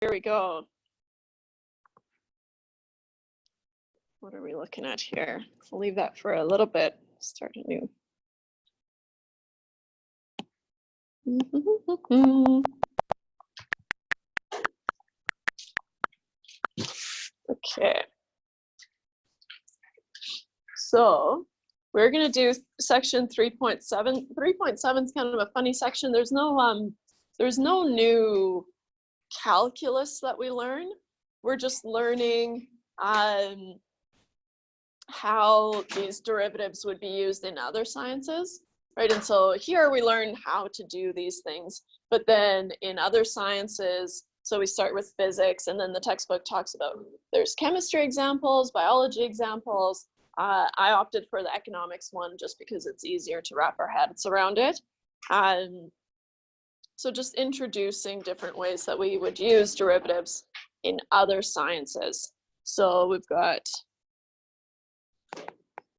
here we go. What are we looking at here? I'll leave that for a little bit. Start a new. Okay. So we're going to do section 3.7. 3.7 is kind of a funny section. There's no new calculus that we learn. We're just learning how these derivatives would be used in other sciences, right? And so here we learn how to do these things, but then in other sciences, so we start with physics, and then the textbook talks about there's chemistry examples, biology examples. I opted for the economics one just because it's easier to wrap our heads around it. So just introducing different ways that we would use derivatives in other sciences. So we've got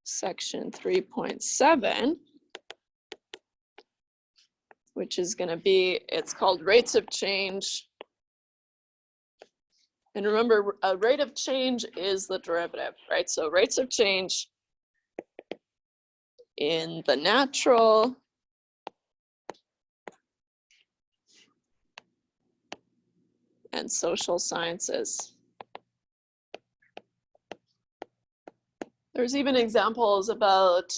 section 3.7, which is going to be, it's called rates of change. And remember, a rate of change is the derivative, right? So rates of change in the natural and social sciences. There's even examples about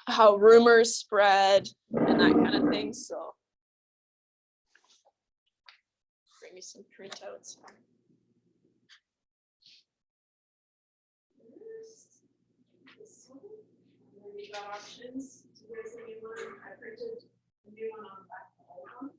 how rumors spread and that kind of thing. So bring me some printouts. We got options. Do you guys see one? I printed a new one on the back of the old one.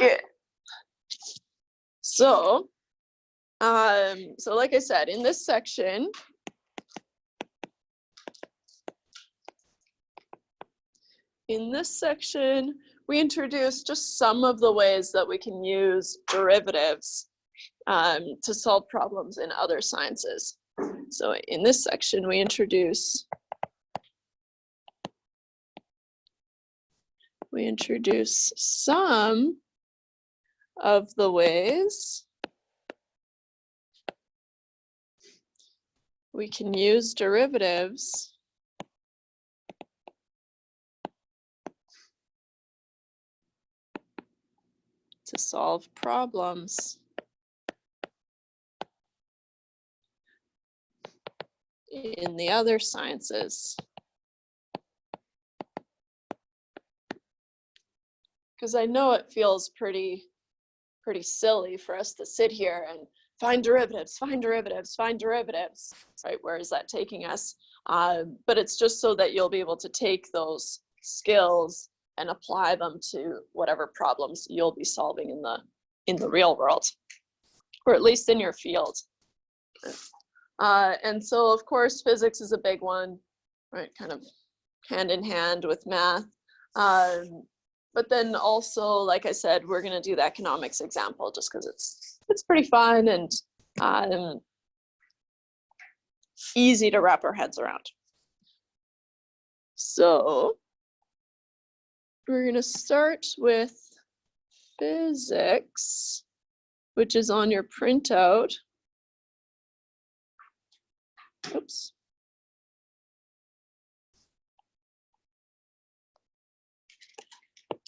Okay. So like I said, in this section, we introduce just some of the ways that we can use derivatives to solve problems in other sciences. So in this section, we introduce some of the ways we can use derivatives to solve problems in the other sciences. Because I know it feels pretty silly for us to sit here and find derivatives, right? Where is that taking us? But it's just so that you'll be able to take those skills and apply them to whatever problems you'll be solving in the real world, or at least in your field. And so, of course, physics is a big one, right? Kind of hand in hand with math. But then also, like I said, we're going to do the economics example just because it's pretty fun and easy to wrap our heads around. So we're going to start with physics, which is on your printout. Oops.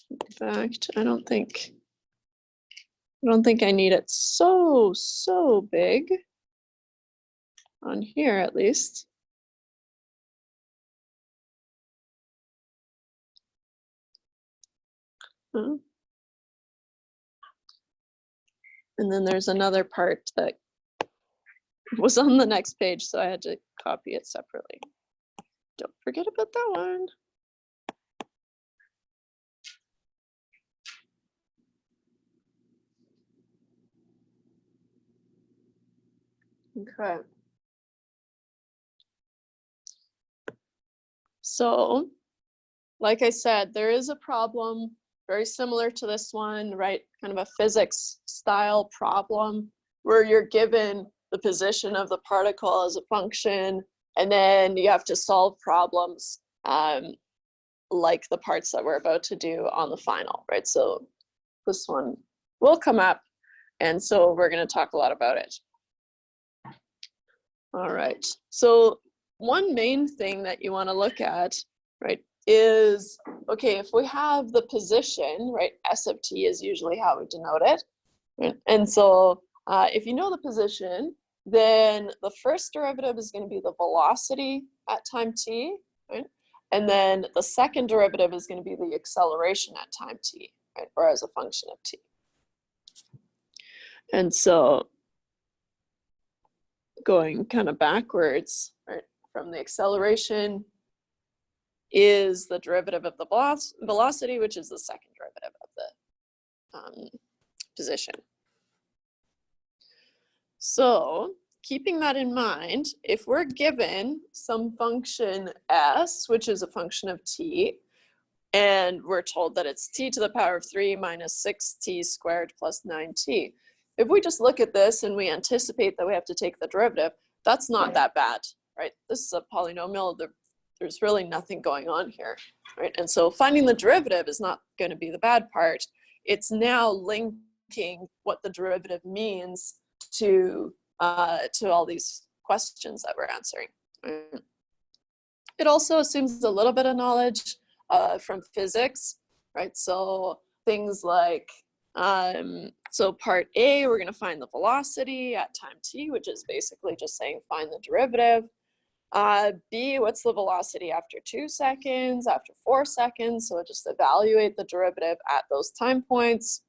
In fact, I don't think I need it so big on here, at least. And then there's another part that was on the next page, so I had to copy it separately. Don't forget about that one. Okay. So, like I said, there is a problem very similar to this one, right? Kind of a physics style problem where you're given the position of the particle as a function, and then you have to solve problems like the parts that we're about to do on the final, right? So this one will come up, and so we're going to talk a lot about it. All right, so one main thing that you want to look at, right, is, okay, if we have the position, right, S of t is usually how we denote it, right? And so if you know the position, then the first derivative is going to be the velocity at time t, right? And then the second derivative is going to be the acceleration at time t, right, or as a function of t. And so going kind of backwards, right, from the acceleration is the derivative of the velocity, which is the second derivative of the position. So keeping that in mind, if we're given some function s, which is a function of t, and we're told that it's t to the power of 3 minus 6t squared plus 9t, if we just look at this and we anticipate that we have to take the derivative, that's not that bad, right? This is a polynomial. There's really nothing going on here, right? And so finding the derivative is not going to be the bad part. It's now linking what the derivative means to all these questions that we're answering. It also assumes a little bit of knowledge from physics, right? So things like, so part A, we're going to find the velocity at time t, which is basically just saying find the derivative. B, what's the velocity after 2 seconds, after 4 seconds? So just evaluate the derivative at those time points.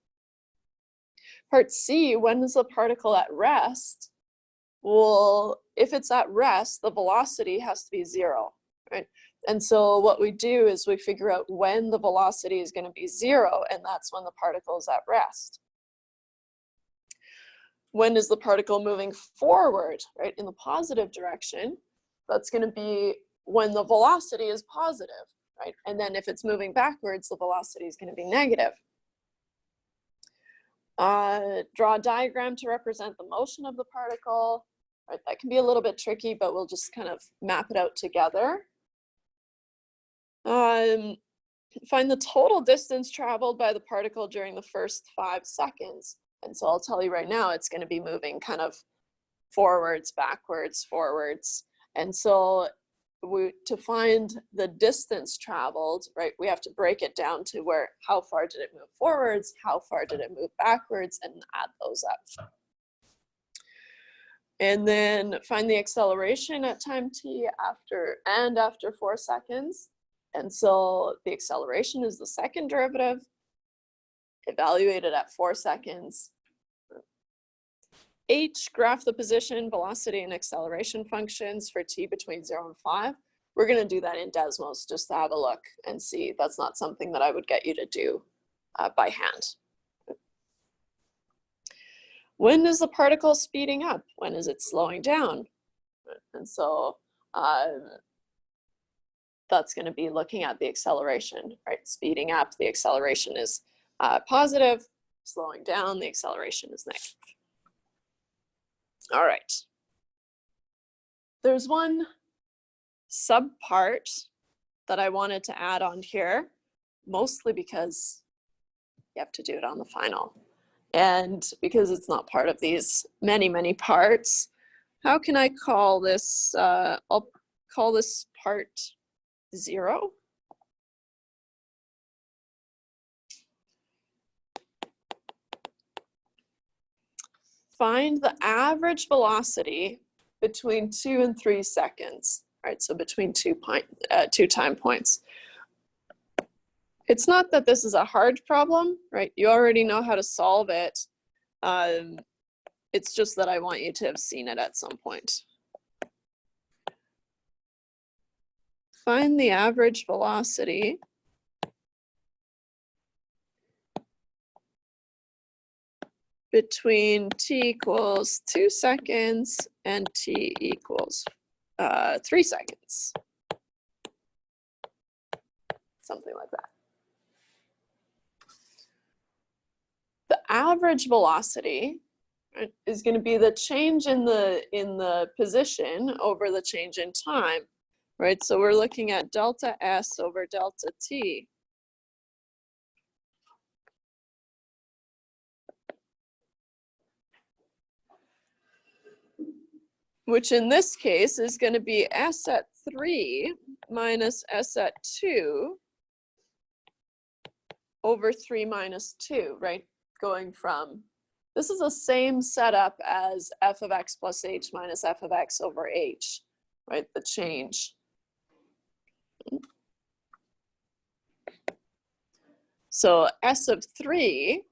Part C, when is the particle at rest? Well, if it's at rest, the velocity has to be 0, right? And so what we do is we figure out when the velocity is going to be 0, and that's when the particle is at rest. When is the particle moving forward, right, in the positive direction? That's going to be when the velocity is positive, right? And then if it's moving backwards, the velocity is going to be negative. Draw a diagram to represent the motion of the particle, right? That can be a little bit tricky, but we'll just kind of map it out together. Find the total distance traveled by the particle during the first 5 seconds. And so I'll tell you right now, it's going to be moving kind of forwards, backwards, forwards. And so to find the distance traveled, right, we have to break it down to how far did it move forwards, how far did it move backwards, and add those up. And then find the acceleration at time t after 4 seconds. And so the acceleration is the second derivative, evaluated at 4 seconds. H, graph the position, velocity, and acceleration functions for t between 0 and 5. We're going to do that in Desmos just to have a look and see. That's not something that I would get you to do by hand. When is the particle speeding up? When is it slowing down? And so that's going to be looking at the acceleration, right? Speeding up, the acceleration is positive. Slowing down, the acceleration is negative. All right. There's one subpart that I wanted to add on here, mostly because you have to do it on the final. And because it's not part of these many, many parts, how can I call this? I'll call this part 0. Find the average velocity between 2 and 3 seconds, right? So between two time points. It's not that this is a hard problem, right? You already know how to solve it. It's just that I want you to have seen it at some point. Find the average velocity between t equals 2 seconds and t equals 3 seconds. Something like that. average velocity, right, is going to be the change in the position over the change in time, right? So we're looking at delta S over delta T. Which in this case is going to be S at 3 minus S at 2 over 3 minus 2, right? Going from, this is the same setup as f of x plus h minus f of x over h, right? The change. So S of 3,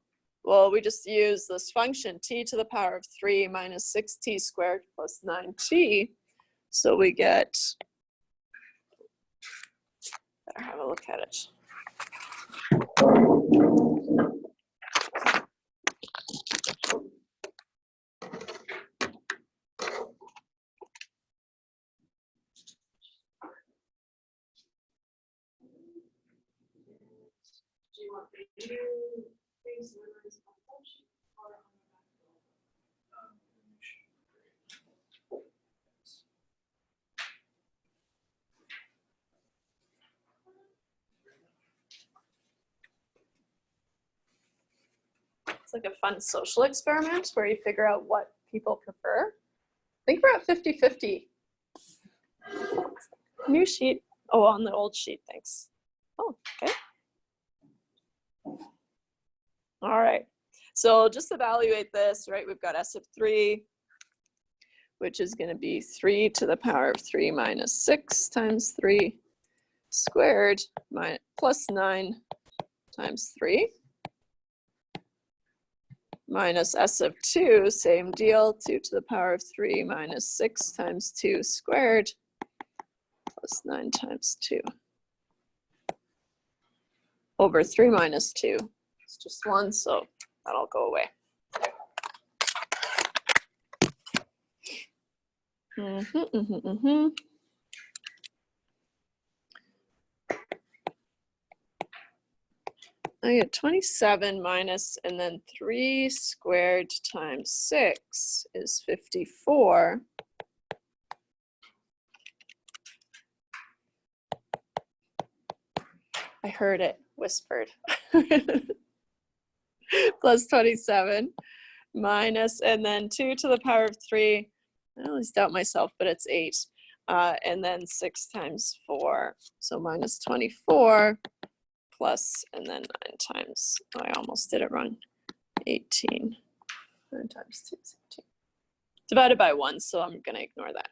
well, we just use this function t to the power of 3 minus 6t squared plus 9t. So we get, better have a look at it. It's like a fun social experiment where you figure out what people prefer. I think we're at 50-50. New sheet. Oh, on the old sheet, thanks. Oh, okay. All right. So just evaluate this, right? We've got S of 3, which is going to be 3 to the power of 3 minus 6 times 3 squared plus 9 times 3. Minus S of 2, same deal, 2 to the power of 3 minus 6 times 2 squared plus 9 times 2 over 3 minus 2. It's just 1, so that'll go away. I get 27 minus, and then 3 squared times 6 is 54. I heard it whispered. Plus 27 minus, and then 2 to the power of 3. I always doubt myself, but it's 8. And then 6 times 4, so minus 24. Plus, and then 9 times, oh, I almost did it wrong, 18. 9 times 2 is 18. Divided by 1, so I'm going to ignore that.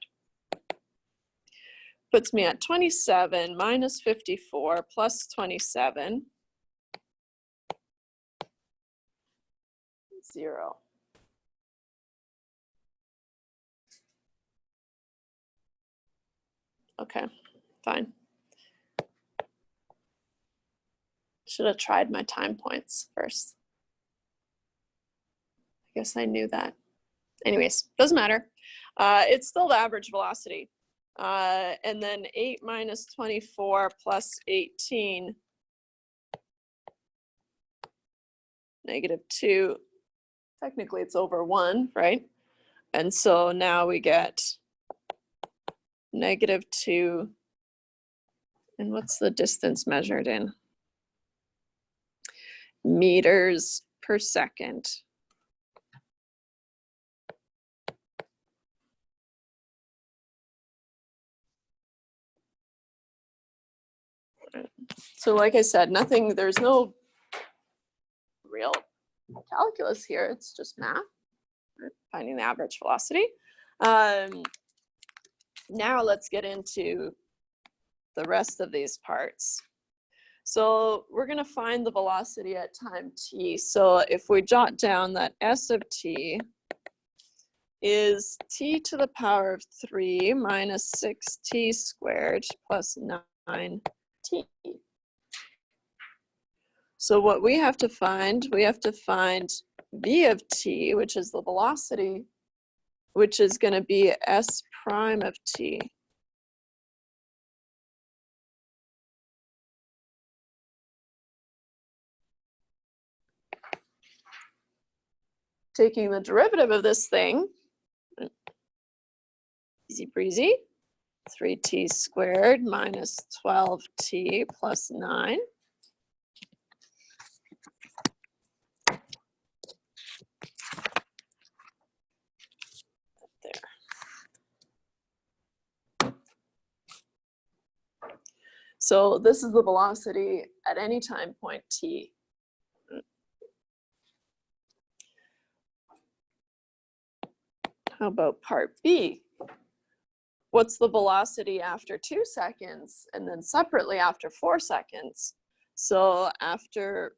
Puts me at 27 minus 54 plus 27, 0. Okay, fine. Should have tried my time points first. I guess I knew that. Anyways, doesn't matter. It's still the average velocity. And then 8 minus 24 plus 18, negative 2. Technically, it's over 1, right? And so now we get negative 2. And what's the distance measured in? Meters per second. So like I said, nothing, there's no real calculus here. It's just math, right? Finding the average velocity. Now let's get into the rest of these parts. So we're going to find the velocity at time t. So if we jot down that S of t is t to the power of 3 minus 6t squared plus 9t. So what we have to find v of t, which is the velocity, which is going to be s prime of t. taking the derivative of this thing, easy breezy, 3t squared minus 12t plus 9. There. So this is the velocity at any time point t. How about part B? What's the velocity after 2 seconds and then separately after 4 seconds? So after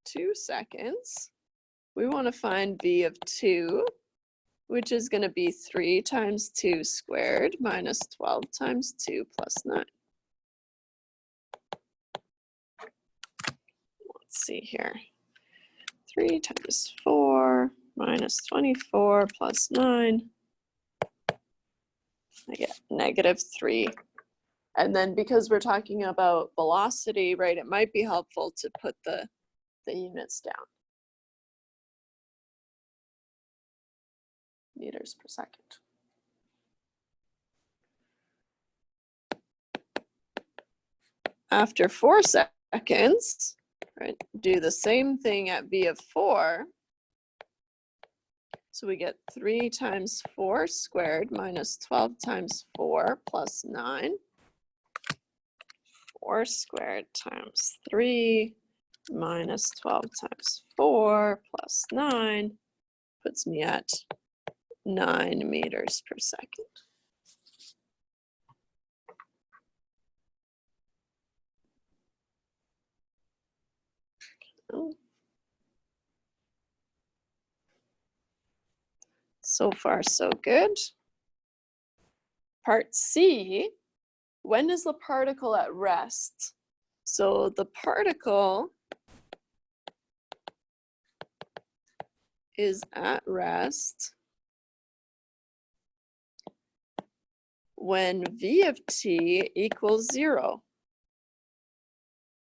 2 seconds, we want to find v of 2, which is going to be 3 times 2 squared minus 12 times 2 plus 9. Let's see here. 3 times 4 minus 24 plus 9. I get -3. And then because we're talking about velocity, right, it might be helpful to put the units down. Meters per second. After 4 seconds, right, do the same thing at v of 4. So we get 3 times 4 squared minus 12 times 4 plus 9. 4 squared times 3 minus 12 times 4 plus 9 puts me at 9 meters per second. Oh. So far, so good. Part C, when is the particle at rest? So the particle is at rest when v of t equals 0.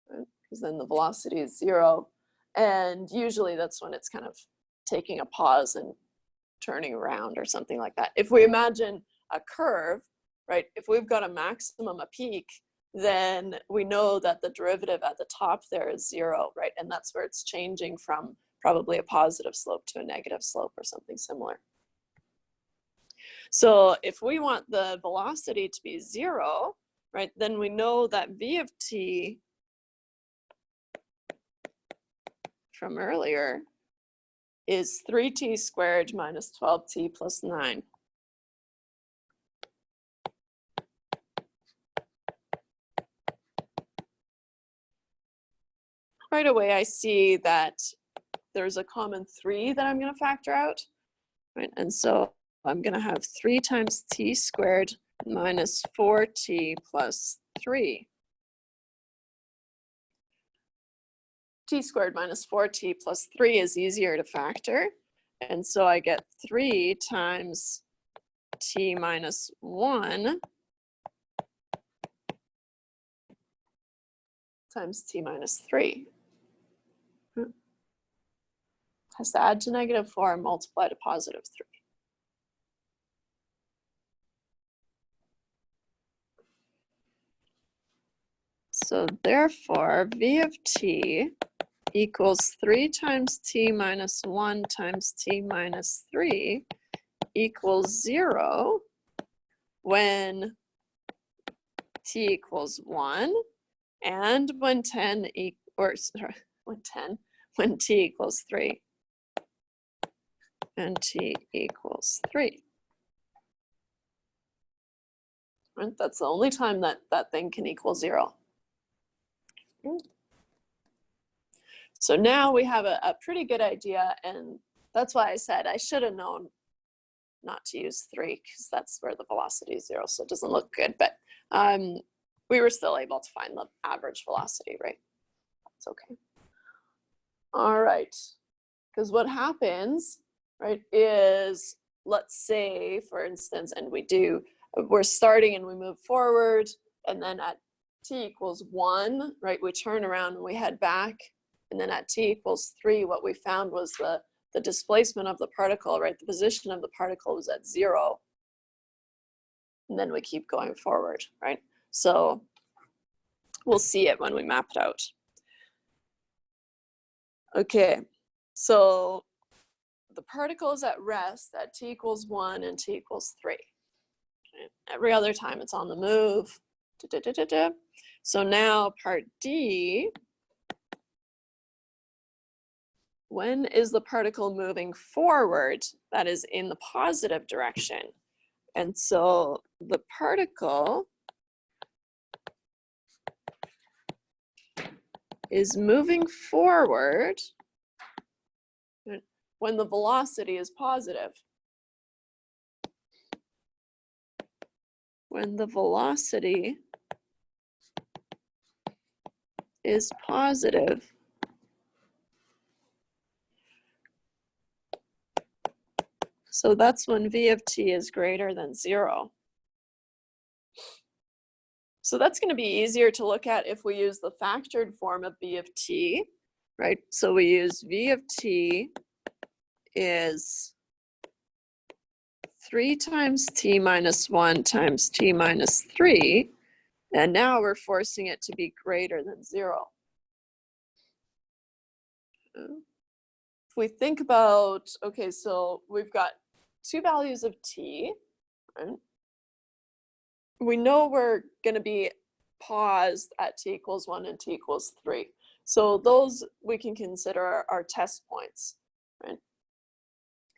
Because then the velocity is 0. And usually that's when it's kind of taking a pause and turning around or something like that. If we imagine a curve, right, if we've got a maximum, a peak, then we know that the derivative at the top there is 0, right? And that's where it's changing from probably a positive slope to a negative slope or something similar. So if we want the velocity to be 0, right, then we know that v of t from earlier is 3t squared minus 12t plus 9. Right away, I see that there's a common 3 that I'm going to factor out, right? And so I'm going to have 3 times t squared minus 4t plus 3. T squared minus 4t plus 3 is easier to factor. And so I get 3 times t minus 1 times t minus 3. Has to add to -4 and multiply to +3. So therefore, v of t equals 3 times t minus 1 times t minus 3 equals 0 when t equals 1 and when when t equals 3 and t equals 3. Right? That's the only time that that thing can equal 0. So now we have a pretty good idea, and that's why I said I should have known not to use 3, because that's where the velocity is 0, so it doesn't look good, but we were still able to find the average velocity, right? It's okay. All right, because what happens, right, is, let's say, for instance, and we're starting and we move forward, and then at t equals 1, right, we turn around and we head back, And then at t equals 3, what we found was the displacement of the particle, right? The position of the particle was at 0. And then we keep going forward, right? So we'll see it when we map it out. Okay, so the particle is at rest at t equals 1 and t equals 3. Okay. Every other time it's on the move. So now part D, when is the particle moving forward? That is in the positive direction. And so the particle is moving forward when the velocity is positive. When the velocity is positive. So that's when v of t is greater than 0. So that's going to be easier to look at if we use the factored form of v of t, right? So we use v of t is 3 times t minus 1 times t minus 3, and now we're forcing it to be greater than 0. If we think about, okay, so we've got 2 values of t, right? We know we're going to be paused at t equals 1 and t equals 3. So those we can consider our test points, right?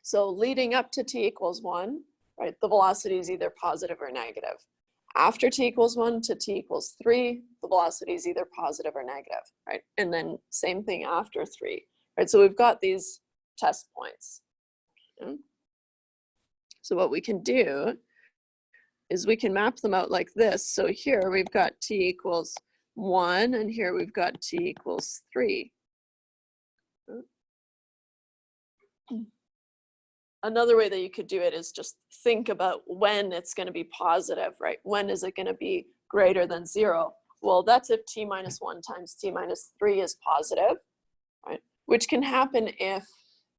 So leading up to t equals 1, right, the velocity is either positive or negative. After t equals 1 to t equals 3, the velocity is either positive or negative, right? And then same thing after 3, right? So we've got these test points. Okay? So what we can do is we can map them out like this. So here we've got t equals 1, and here we've got t equals 3. Another way that you could do it is just think about when it's going to be positive, right? When is it going to be greater than 0? Well, that's if t minus 1 times t minus 3 is positive, right? Which can happen if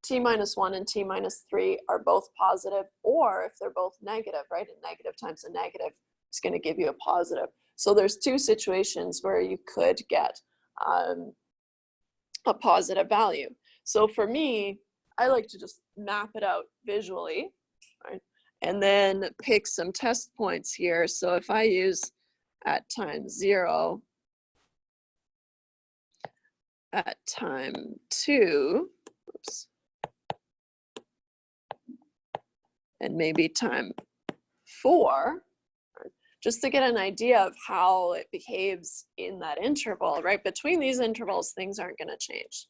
t minus 1 and t minus 3 are both positive, or if they're both negative, right? A negative times a negative is going to give you a positive. So there's 2 situations where you could get a positive value. So for me, I like to just map it out visually, right? And then pick some test points here. So if I use at time 0, at time 2, oops, and maybe time 4, right? Just to get an idea of how it behaves in that interval, right? Between these intervals, things aren't going to change.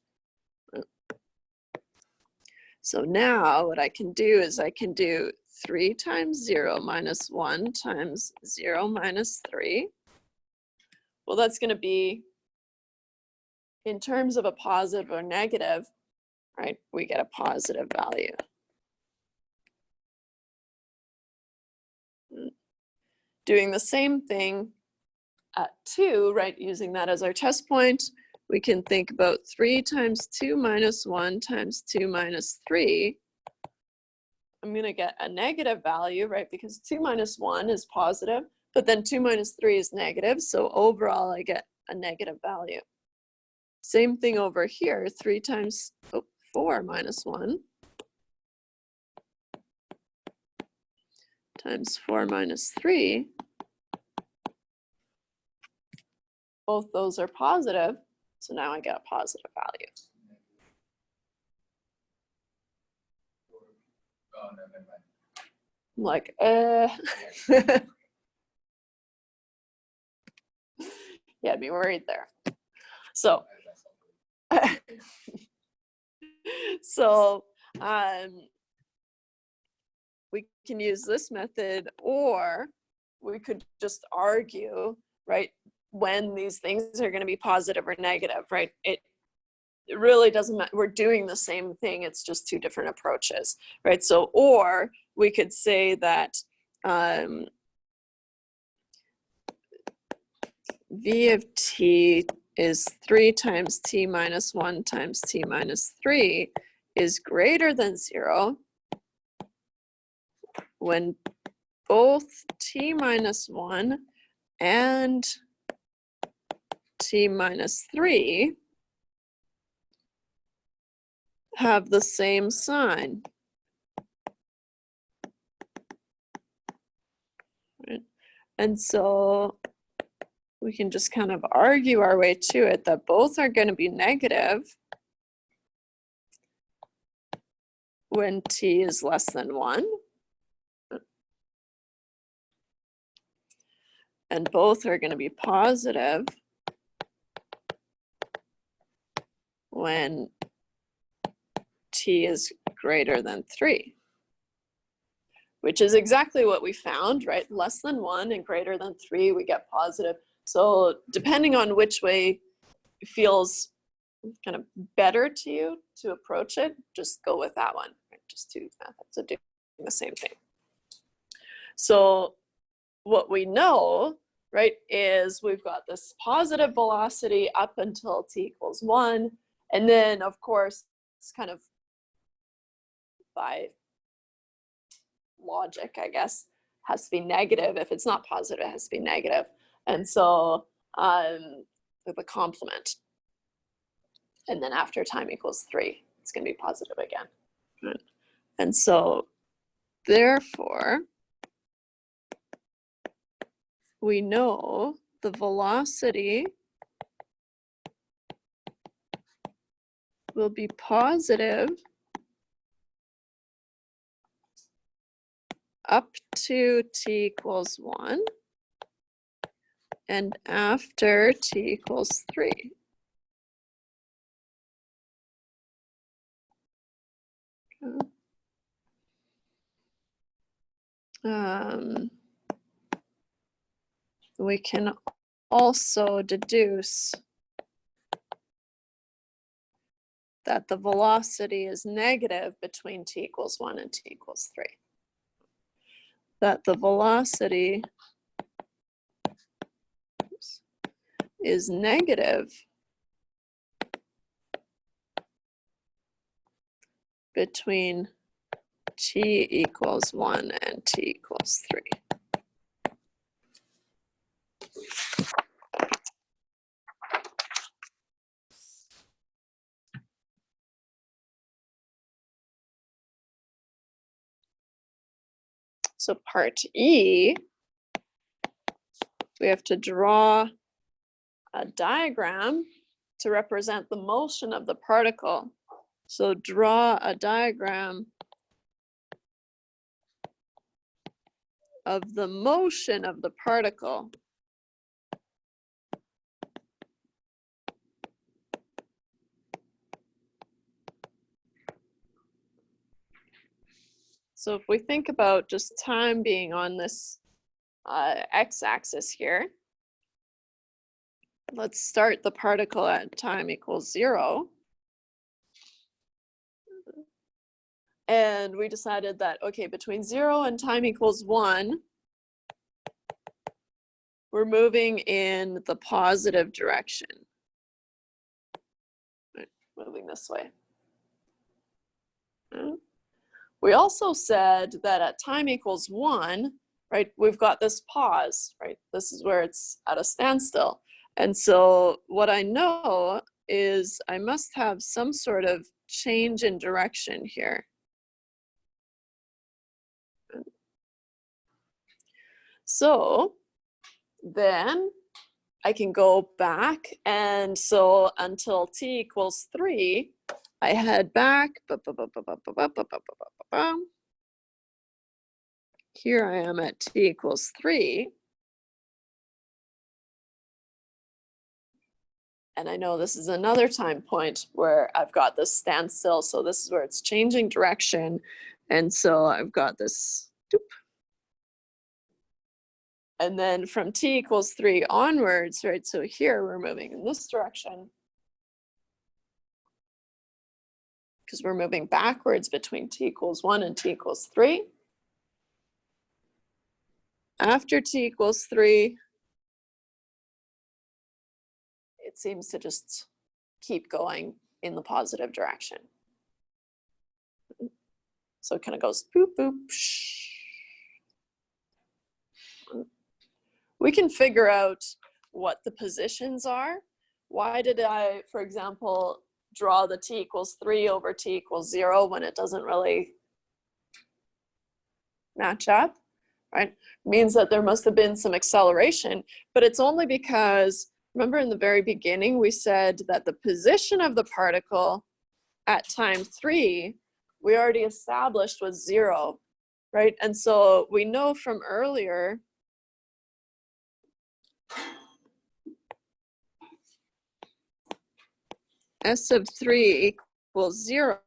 So now what I can do is I can do 3 times 0 minus 1 times 0 minus 3. Well, that's going to be, in terms of a positive or negative, right, we get a positive value. Doing the same thing at 2, right, using that as our test point, we can think about 3 times 2 minus 1 times 2 minus 3. I'm going to get a negative value, right, because 2 minus 1 is positive, but then 2 minus 3 is negative, so overall I get a negative value. Same thing over here, 3 times 4 minus 1 times 4 minus 3. Both those are positive, so now I get a positive value. Oh, no, never mind. I'm like, you had me worried there. So, we can use this method, or we could just argue, right, when these things are going to be positive or negative, right? It really doesn't matter. We're doing the same thing. It's just 2 different approaches, right? So, or we could say that v of t is 3 times t minus 1 times t minus 3 is greater than 0 when both t minus 1 and t minus 3 have the same sign. Right? And so we can just kind of argue our way to it that both are going to be negative when t is less than 1. And both are going to be positive when t is greater than 3, which is exactly what we found, right? Less than 1 and greater than 3, we get positive. So depending on which way feels kind of better to you to approach it, just go with that one, right? Just two methods of doing the same thing. So what we know, right, is we've got this positive velocity up until t equals 1. And then, of course, it's kind of by logic, I guess, has to be negative. If it's not positive, it has to be negative. And so the complement. And then after time equals 3, it's going to be positive again. Right? And so therefore, we know the velocity will be positive up to t equals 1 and after t equals 3. We can also deduce that the velocity is negative between t equals 1 and t equals 3. That the velocity is negative between t equals 1 and t equals 3. So part E, we have to draw a diagram to represent the motion of the particle. So draw a diagram of the motion of the particle. So if we think about just time being on this x-axis here, let's start the particle at time equals 0. And we decided that, okay, between 0 and time equals 1, we're moving in the positive direction. Right, moving this way. We also said that at time equals 1, right, we've got this pause, right? This is where it's at a standstill. And so what I know is I must have some sort of change in direction here. So then I can go back, and so until t equals 3, I head back. Here I am at t equals 3. And I know this is another time point where I've got this standstill. So this is where it's changing direction. And so I've got this. Doop. And then from t equals 3 onwards, right? So here we're moving in this direction, because we're moving backwards between t equals 1 and t equals 3. After t equals 3, it seems to just keep going in the positive direction. So it kind of goes boop, boop, shh. We can figure out what the positions are. Why did I, for example, draw the t equals 3 over t equals 0 when it doesn't really match up, right? Means that there must have been some acceleration, but it's only because, remember in the very beginning, we said that the position of the particle at time 3, we already established was 0, right? And so we know from earlier S of 3 equals 0,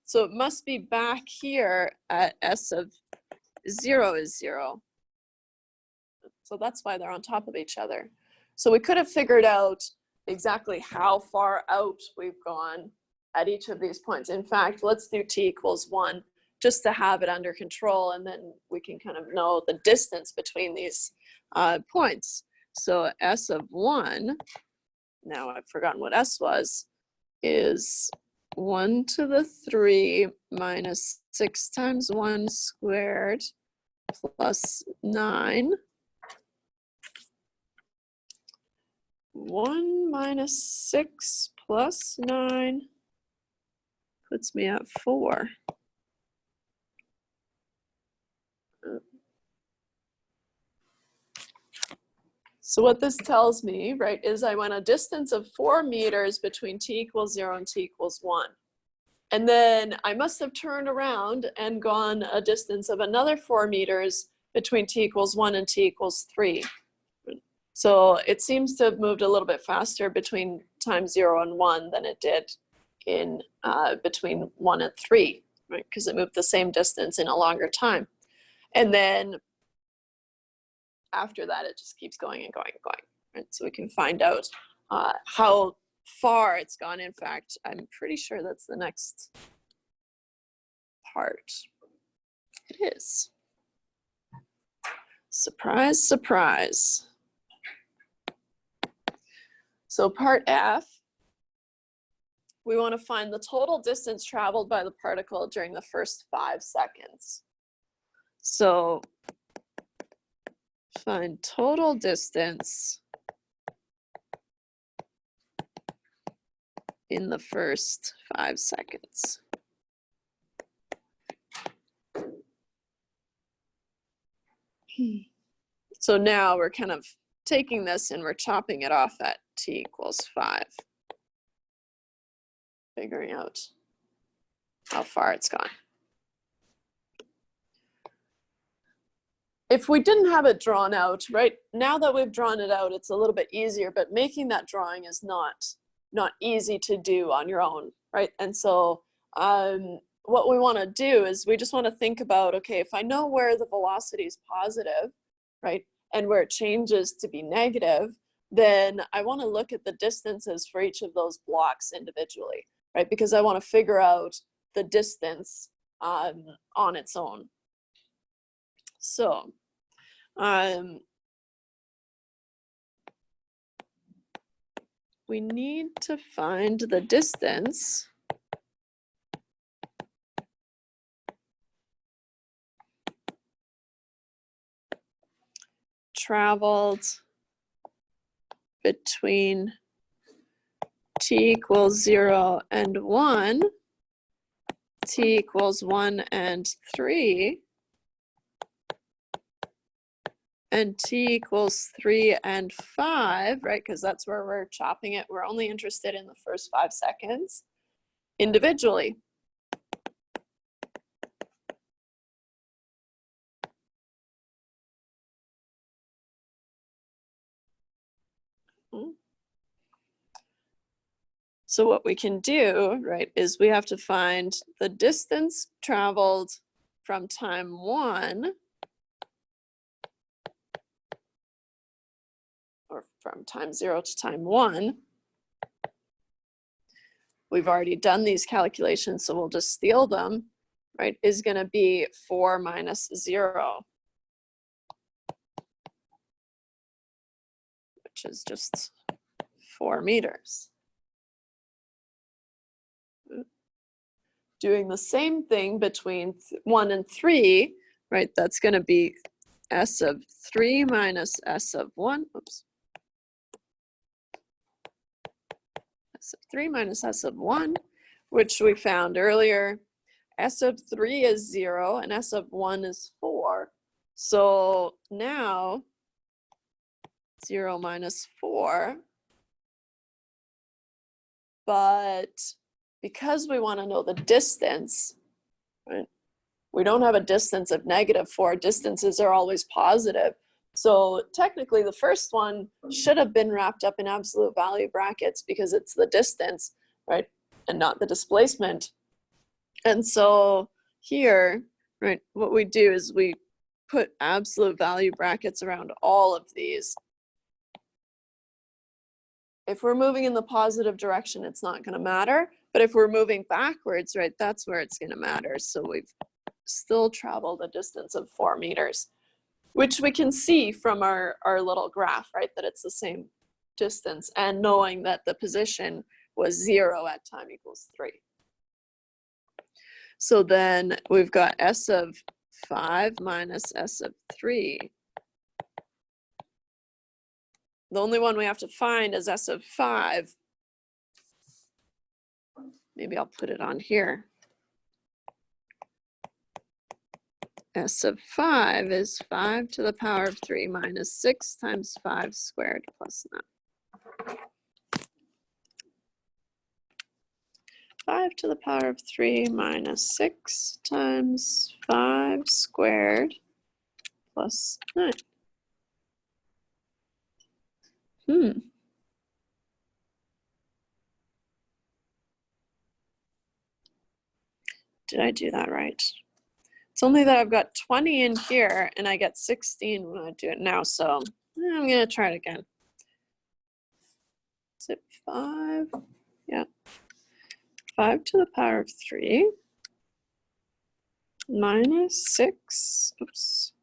so it must be back here at S of 0 is 0. So that's why they're on top of each other. So we could have figured out exactly how far out we've gone at each of these points. In fact, let's do t equals 1 just to have it under control, and then we can kind of know the distance between these points. So S of 1, now I've forgotten what S was, is 1 to the 3 minus 6 times 1 squared plus 9. 1 minus 6 plus 9 puts me at 4. So what this tells me, right, is I went a distance of 4 meters between t equals 0 and t equals 1. And then I must have turned around and gone a distance of another 4 meters between t equals 1 and t equals 3. So it seems to have moved a little bit faster between time 0 and 1 than it did in between 1 and 3, right? Because it moved the same distance in a longer time. And then after that, it just keeps going and going and going, right? So we can find out how far it's gone. In fact, I'm pretty sure that's the next part. It is. Surprise, surprise. So part F, we want to find the total distance traveled by the particle during the first 5 seconds. So find total distance in the first 5 seconds. So now we're kind of taking this and we're chopping it off at t equals 5. Figuring out how far it's gone. If we didn't have it drawn out, right, now that we've drawn it out, it's a little bit easier, but making that drawing is not easy to do on your own, right? And so what we want to do is we just want to think about, okay, if I know where the velocity is positive, right, and where it changes to be negative, then I want to look at the distances for each of those blocks individually, right? Because I want to figure out the distance on its own. So we need to find the distance traveled between t equals 0 and 1, t equals 1 and 3, and t equals 3 and 5, right? Because that's where we're chopping it. We're only interested in the first 5 seconds individually. So what we can do, right, is we have to find the distance traveled from time 1, or from time 0 to time 1. We've already done these calculations, so we'll just steal them, right, is going to be 4 minus 0, which is just 4 meters. Doing the same thing between 1 and 3, right? That's going to be S of 3 minus S of 1. Oops. S of 3 minus S of 1, which we found earlier. S of 3 is 0 and S of 1 is 4. So now 0 minus 4. But because we want to know the distance, right? We don't have a distance of -4. Distances are always positive. So technically the first one should have been wrapped up in absolute value brackets because it's the distance, right? And not the displacement. And so here, right, what we do is we put absolute value brackets around all of these. If we're moving in the positive direction, it's not going to matter. But if we're moving backwards, right, that's where it's going to matter. So we've still traveled a distance of 4 meters, which we can see from our little graph, right, that it's the same distance, and knowing that the position was 0 at time equals 3. So then we've got S of 5 minus S of 3. The only one we have to find is S of 5. Maybe I'll put it on here. S of 5 is 5 to the power of 3 minus 6 times 5 squared plus 9. 5 to the power of 3 minus 6 times 5 squared plus 9. Did I do that right? It's only that I've got 20 in here and I get 16 when I do it now, so I'm going to try it again. Is it 5? Yeah. 5 to the power of 3 minus 6, oops,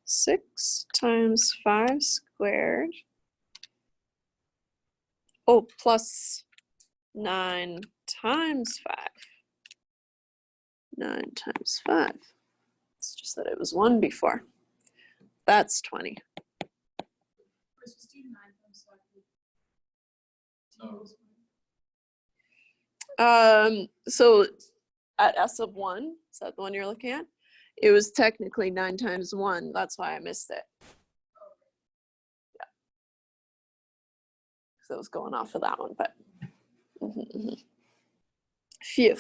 6 times 5 squared, oh, plus 9 times 5. 9 times 5. It's just that it was 1 before. That's 20. So at S of 1, is that the one you're looking at? It was technically 9 times 1. That's why I missed it. Yeah. So I was going off of that one, but. Phew.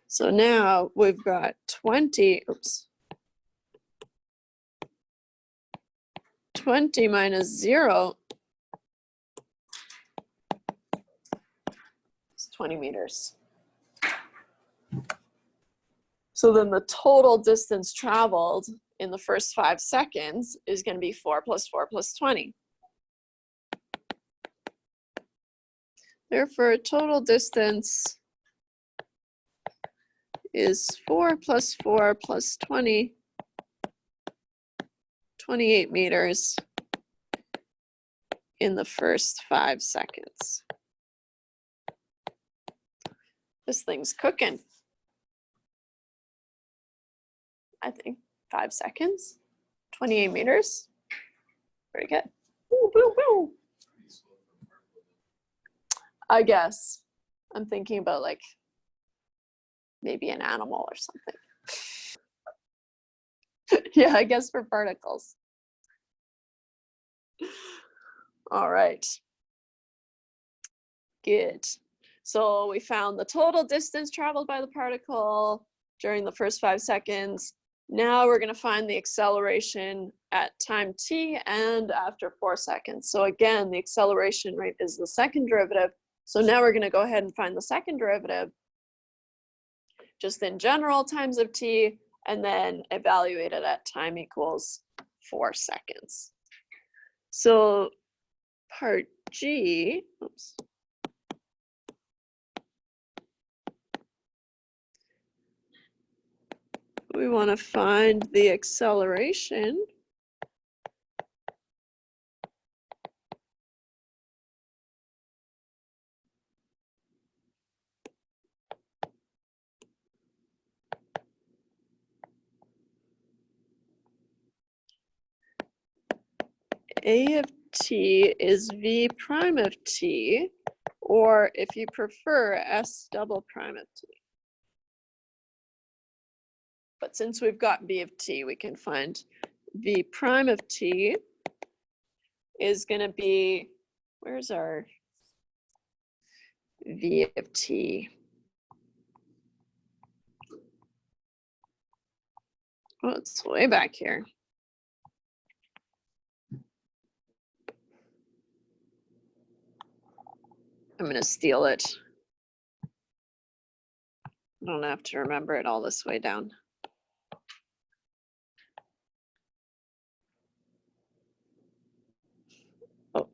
So now we've got 20, oops. 20 minus 0 is 20 meters. So then the total distance traveled in the first 5 seconds is going to be 4 plus 4 plus 20. Therefore, total distance is 4 plus 4 plus 20, 28 meters in the first 5 seconds. This thing's cooking. I think 5 seconds, 28 meters. Pretty good. Woo, woo, woo. I guess. I'm thinking about like maybe an animal or something. Yeah, I guess for particles. All right. Good. So we found the total distance traveled by the particle during the first 5 seconds. Now we're going to find the acceleration at time t and after 4 seconds. So again, the acceleration rate is the second derivative. So now we're going to go ahead and find the second derivative just in general times of t, and then evaluate it at time equals 4 seconds. So part G, oops. We want to find the acceleration A of t is v prime of t, or if you prefer, s double prime of t. But since we've got v of t, we can find v prime of t is going to be, where's our v of t? Oh, it's way back here. I'm going to steal it. I don't have to remember it all this way down. Oh,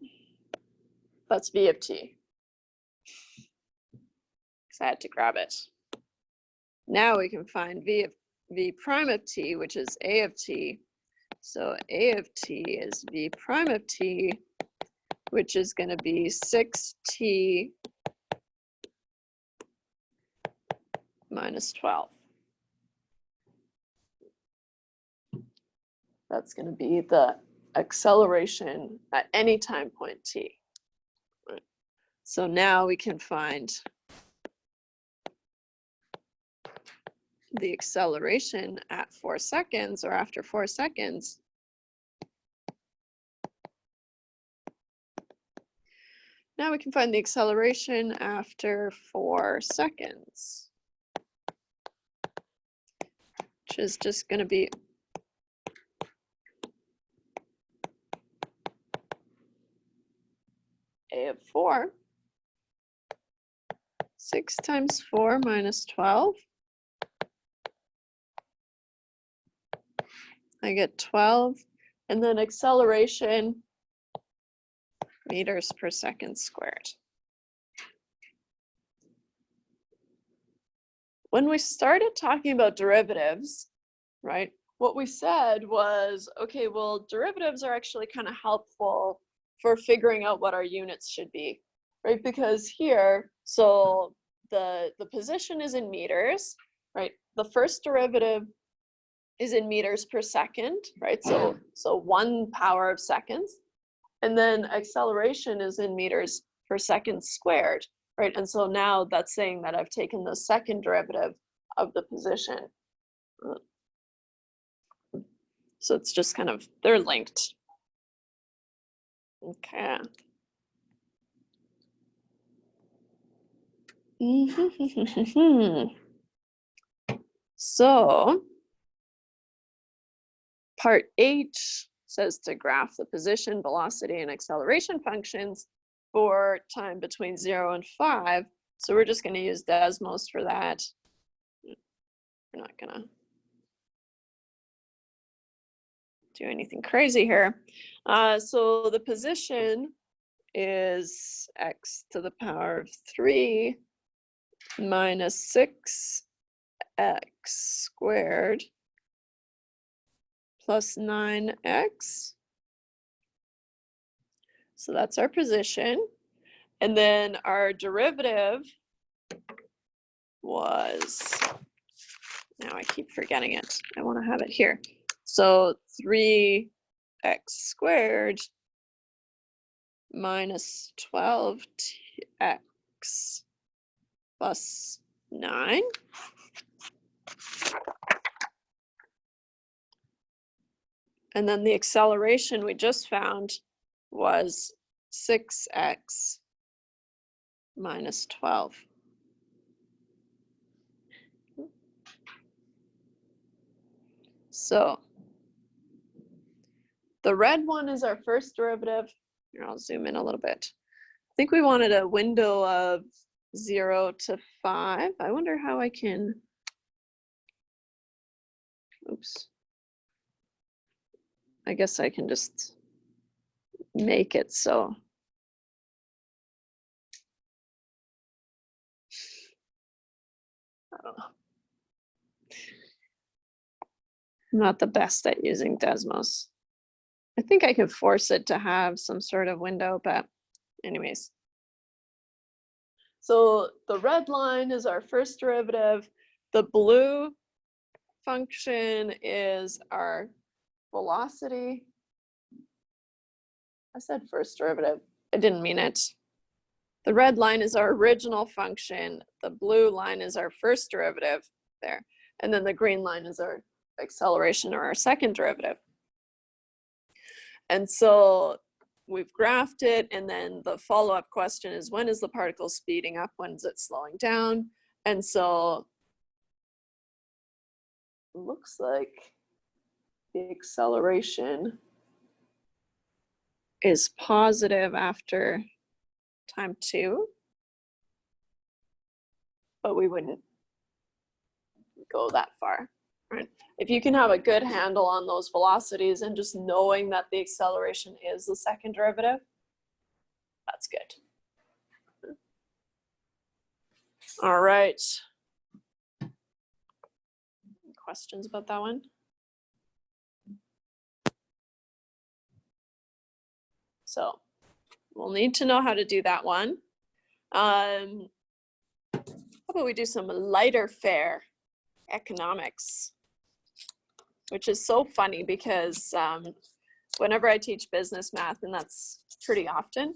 that's v of t. Because I had to grab it. Now we can find v prime of t, which is a of t. So a of t is v prime of t, which is going to be 6t minus 12. That's going to be the acceleration at any time point t. So now we can find the acceleration at 4 seconds, or after 4 seconds. Now we can find the acceleration after 4 seconds, which is just going to be a of 4. 6 times 4 minus 12. I get 12. And then acceleration, meters per second squared. When we started talking about derivatives, right, what we said was, okay, well, derivatives are actually kind of helpful for figuring out what our units should be, right? Because here, so the position is in meters, right? The first derivative is in meters per second, right? So 1 power of seconds. And then acceleration is in meters per second squared, right? And so now that's saying that I've taken the second derivative of the position. So it's just kind of, they're linked. Okay. So part H says to graph the position, velocity, and acceleration functions for time between 0 and 5. So we're just going to use Desmos for that. We're not going to do anything crazy here. So the position is x to the power of 3 minus 6x squared plus 9x. So that's our position. And then our derivative was, now I keep forgetting it. I want to have it here. So 3x squared minus 12x plus 9. And then the acceleration we just found was 6x minus 12. So the red one is our first derivative. Here, I'll zoom in a little bit. I think we wanted a window of 0 to 5. I wonder how I can, oops. I guess I can just make it so. I don't know. I'm not the best at using Desmos. I think I could force it to have some sort of window, but anyways. So the red line is our first derivative. The blue function is our velocity. I said first derivative. I didn't mean it. The red line is our original function. The blue line is our first derivative there. And then the green line is our acceleration or our second derivative. And so we've graphed it. And then the follow-up question is, when is the particle speeding up? When is it slowing down? And so it looks like the acceleration is positive after time 2, but we wouldn't go that far, right? If you can have a good handle on those velocities and just knowing that the acceleration is the second derivative, that's good. All right. Questions about that one? So we'll need to know how to do that one. How about we do some lighter fare economics, which is so funny because whenever I teach business math, and that's pretty often,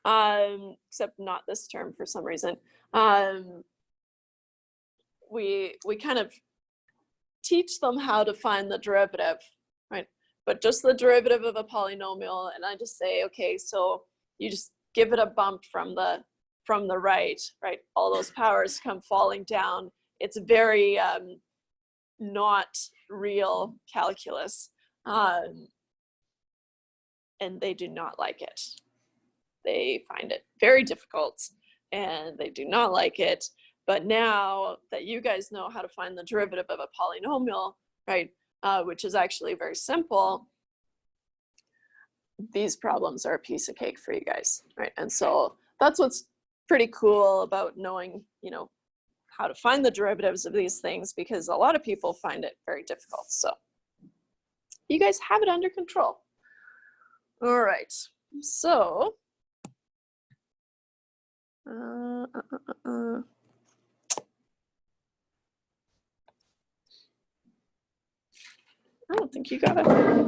except not this term for some reason, we kind of teach them how to find the derivative, right? But just the derivative of a polynomial, and I just say, okay, so you just give it a bump from the right? All those powers come falling down. It's very not real calculus, and they do not like it. They find it very difficult, and they do not like it. But now that you guys know how to find the derivative of a polynomial, right, which is actually very simple, these problems are a piece of cake for you guys, right? And so that's what's pretty cool about knowing, you know, how to find the derivatives of these things, because a lot of people find it very difficult. So you guys have it under control. All right, so I don't think you got a handout.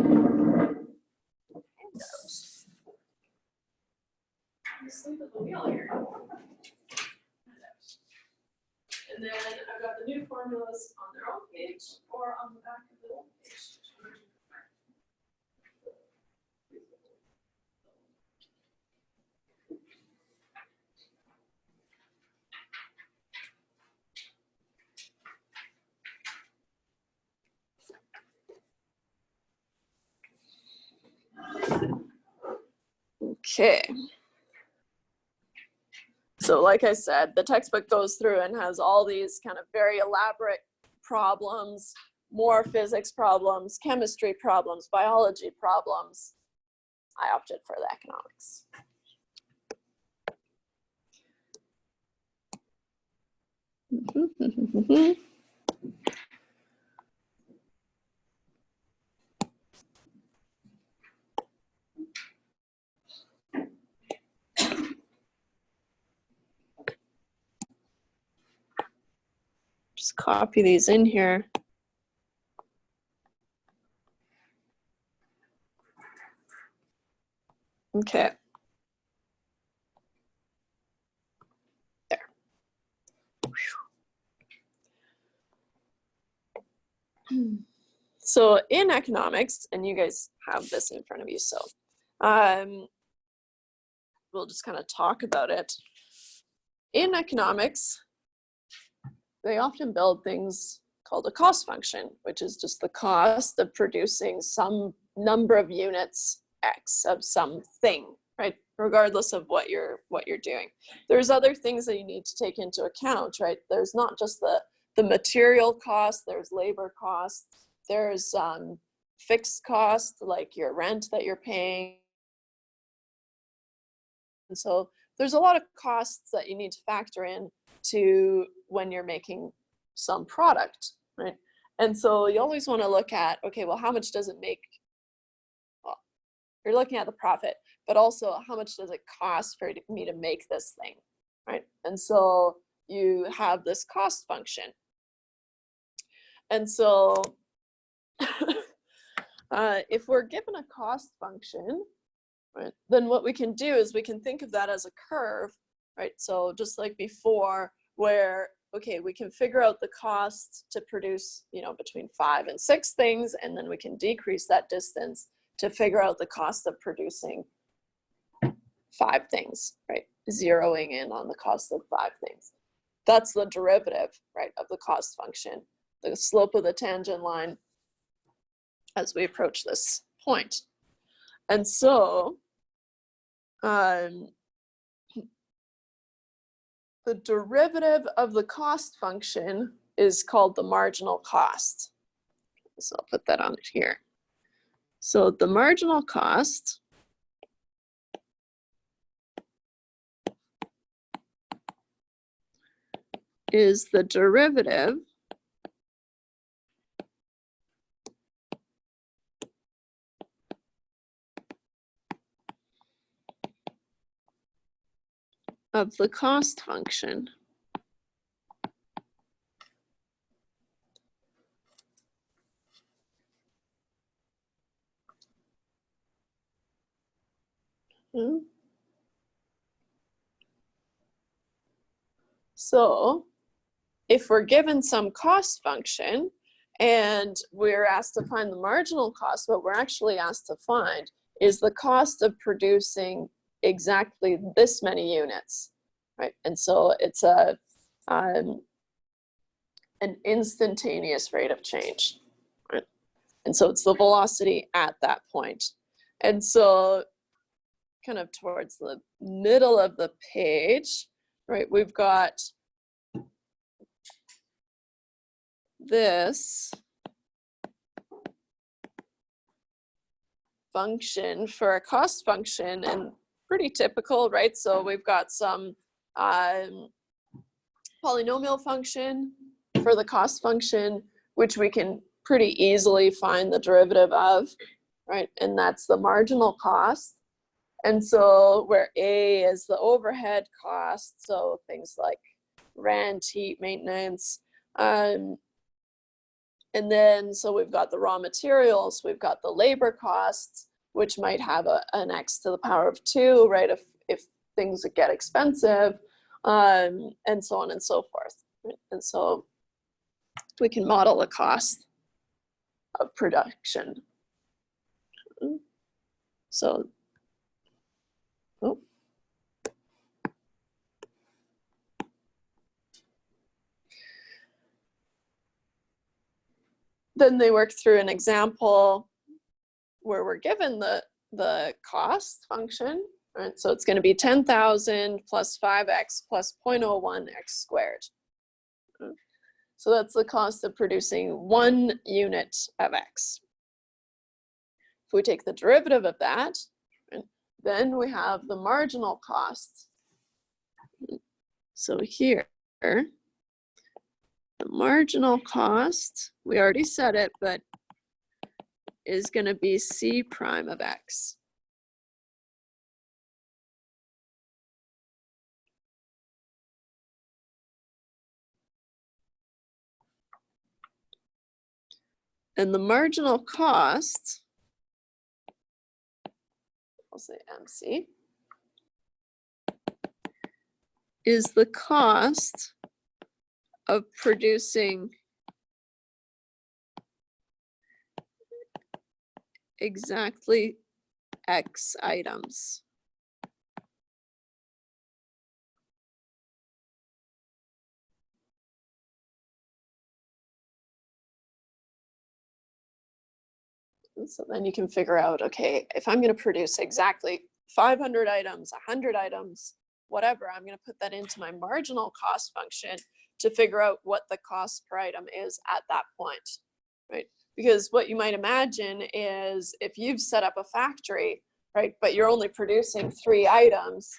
I'm asleep at the wheel here. And then I've got the new formulas on their own page or on the back of the old page. Okay. So like I said, the textbook goes through and has all these kind of very elaborate problems, more physics problems, chemistry problems, biology problems. I opted for the economics. Just copy these in here. Okay. There. So in economics, and you guys have this in front of you, so we'll just kind of talk about it. In economics, they often build things called a cost function, which is just the cost of producing some number of units X of something, right? Regardless of what you're doing. There's other things that you need to take into account, right? There's not just the material cost, there's labor costs, there's fixed costs like your rent that you're paying. And so there's a lot of costs that you need to factor in to when you're making some product, right? And so you always want to look at, okay, well, how much does it make? Well, you're looking at the profit, but also how much does it cost for me to make this thing, right? And so you have this cost function. And so if we're given a cost function, right? Then what we can do is we can think of that as a curve, right? So just like before, where, okay, we can figure out the cost to produce, you know, between 5 and 6 things, and then we can decrease that distance to figure out the cost of producing 5 things, right? Zeroing in on the cost of 5 things. That's the derivative, right, of the cost function, the slope of the tangent line as we approach this point. And so the derivative of the cost function is called the marginal cost. So I'll put that on here. So the marginal cost is the derivative of the cost function. So if we're given some cost function and we're asked to find the marginal cost, what we're actually asked to find is the cost of producing exactly this many units, right? And so it's an instantaneous rate of change, right? And so it's the velocity at that point. And so kind of towards the middle of the page, right, we've got this function for a cost function, and pretty typical, right? So we've got some polynomial function for the cost function, which we can pretty easily find the derivative of, right? And that's the marginal cost. And so where A is the overhead cost, so things like rent, heat, maintenance, and then, so we've got the raw materials, we've got the labor costs, which might have an x to the power of 2, right, if things get expensive, and so on and so forth. Right? And so we can model the cost of production. So, oh. Then they work through an example where we're given the cost function, right? So it's going to be 10,000 plus 5x plus 0.01x squared. So that's the cost of producing 1 unit of x. If we take the derivative of that, right, then we have the marginal cost. So here, the marginal cost, we already said it, but is going to be c prime of x. And the marginal cost, I'll say MC, is the cost of producing exactly X items. And so then you can figure out, okay, if I'm going to produce exactly 500 items, 100 items, whatever, I'm going to put that into my marginal cost function to figure out what the cost per item is at that point, right? Because what you might imagine is if you've set up a factory, right, but you're only producing 3 items,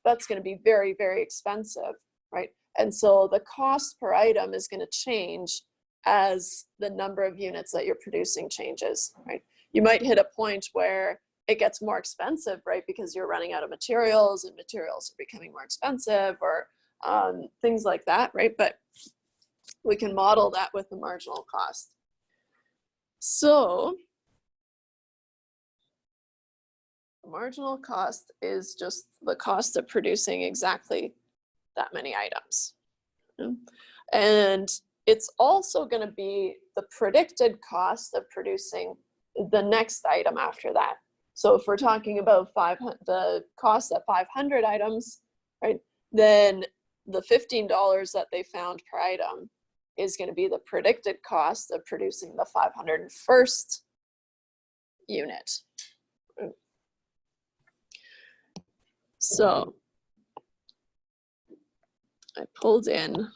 that's going to be very, very expensive, right? And so the cost per item is going to change as the number of units that you're producing changes, right? You might hit a point where it gets more expensive, right? Because you're running out of materials and materials are becoming more expensive, or things like that, right? But we can model that with the marginal cost. So Marginal cost is just the cost of producing exactly that many items. And it's also going to be the predicted cost of producing the next item after that. So if we're talking about the cost at 500 items, right, then the $15 that they found per item is going to be the predicted cost of producing the 501st unit. So I pulled in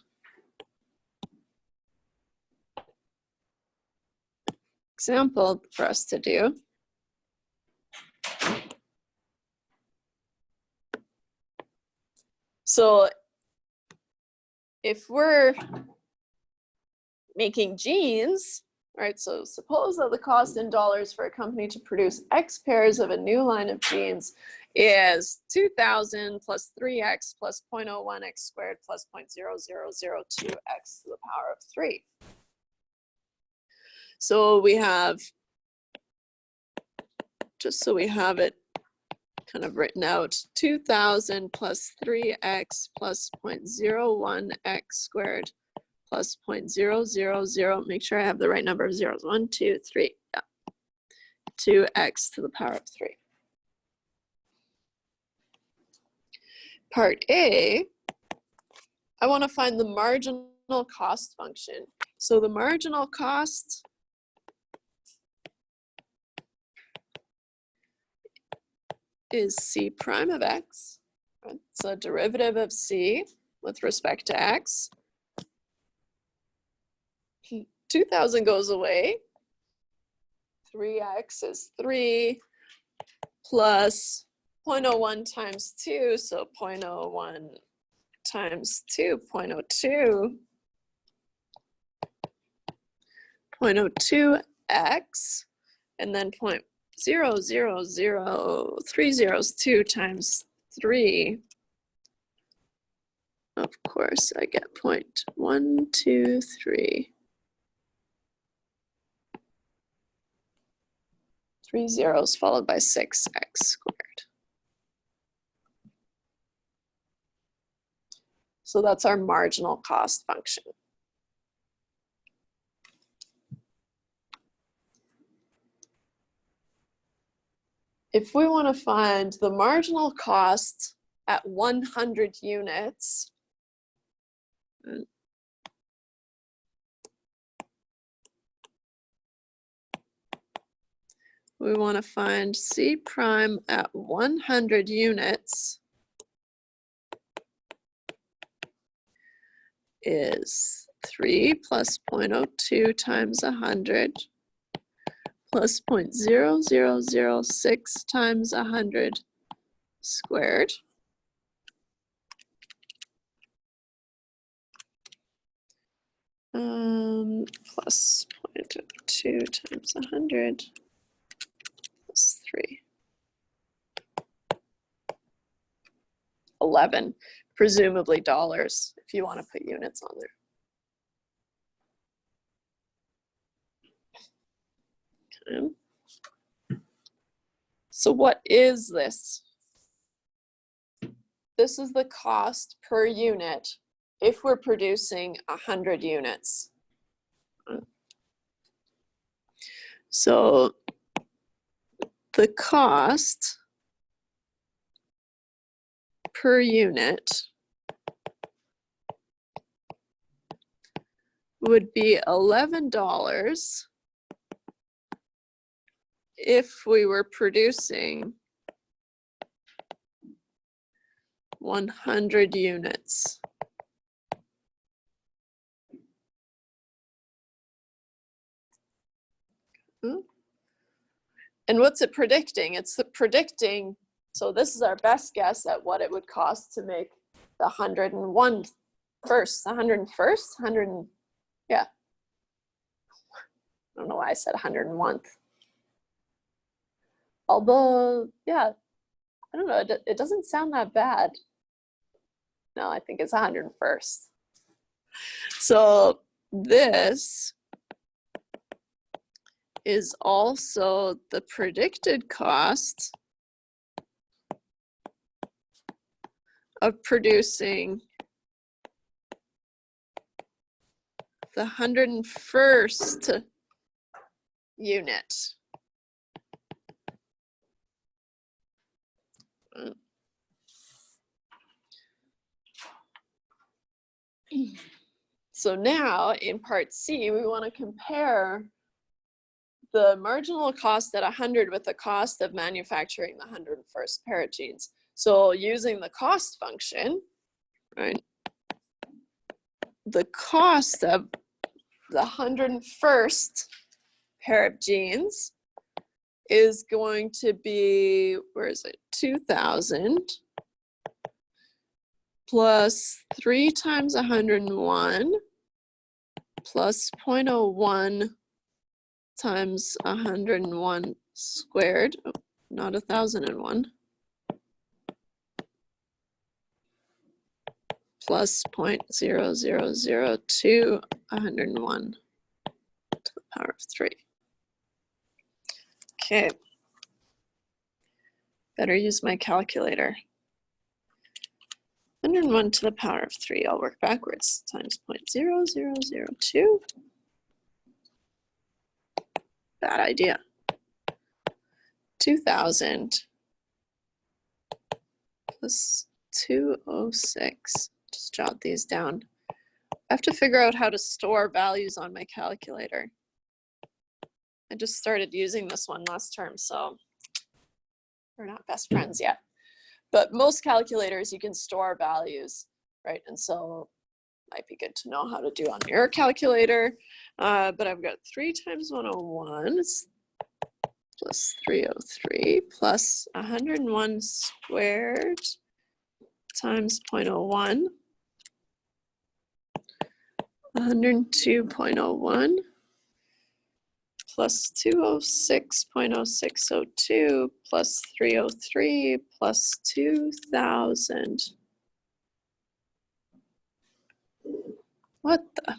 example for us to do. So if we're making jeans, right, so suppose that the cost in dollars for a company to produce X pairs of a new line of jeans is 2,000 plus 3x plus 0.01x squared plus 0.0002x to the power of 3. So we have, just so we have it kind of written out, 2,000 plus 3x plus 0.01x squared plus 0.000, make sure I have the right number of zeros, 1, 2, 3, yeah, 2x to the power of 3. Part A, I want to find the marginal cost function. So the marginal cost is c prime of x. It's a derivative of c with respect to x. 2,000 goes away. 3x is 3 plus 0.01 times 2, so 0.01 times 2, 0.02. 0.02x, and then 0.000302 times 3. Of course, I get 0.123. 3 zeros followed by 6x squared. So that's our marginal cost function. If we want to find the marginal cost at 100 units, we want to find C prime at 100 units is 3 plus 0.02 times 100 plus 0.0006 times 100 squared. Plus 0.02 times 100 plus 3. 11, presumably dollars, if you want to put units on there. Okay. So what is this? This is the cost per unit if we're producing 100 units. So the cost per unit would be $11 if we were producing 100 units. And what's it predicting? It's predicting, so this is our best guess at what it would cost to make the 101st, 101st, yeah. I don't know why I said 101th. Although, yeah, I don't know, it doesn't sound that bad. No, I think it's 101st. So this is also the predicted cost of producing the 101st unit. So now in part C, we want to compare the marginal cost at 100 with the cost of manufacturing the 101st pair of jeans. So using the cost function, right, the cost of the 101st pair of jeans is going to be, where is it, 2,000 plus 3 times 101 plus 0.01 times 101 squared, oh, not 1,001, plus 0.0002 101 to the power of 3. Okay, better use my calculator. 101 to the power of 3, I'll work backwards, times 0.0002. Bad idea. 2,000 plus 206. Just jot these down. I have to figure out how to store values on my calculator. I just started using this one last term, so we're not best friends yet. But most calculators, you can store values, right? And so it might be good to know how to do on your calculator. But I've got 3 times 101 plus 303 plus 101 squared times 0.01, 102.01 plus 206.0602 plus 303 plus 2,000. What the?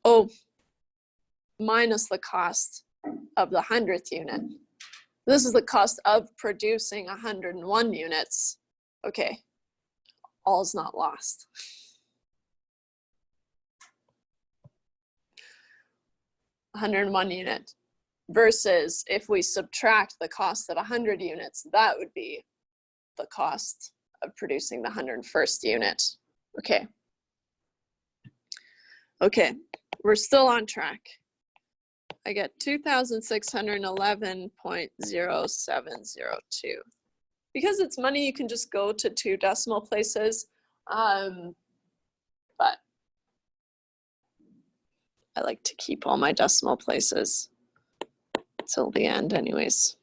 Oh, minus the cost of the 100th unit. This is the cost of producing 101 units. Okay, all's not lost. 101 unit versus if we subtract the cost of 100 units, that would be the cost of producing the 101st unit. Okay. Okay, we're still on track. I get 2,611.0702. Because it's money, you can just go to 2 decimal places. But I like to keep all my decimal places till the end anyways.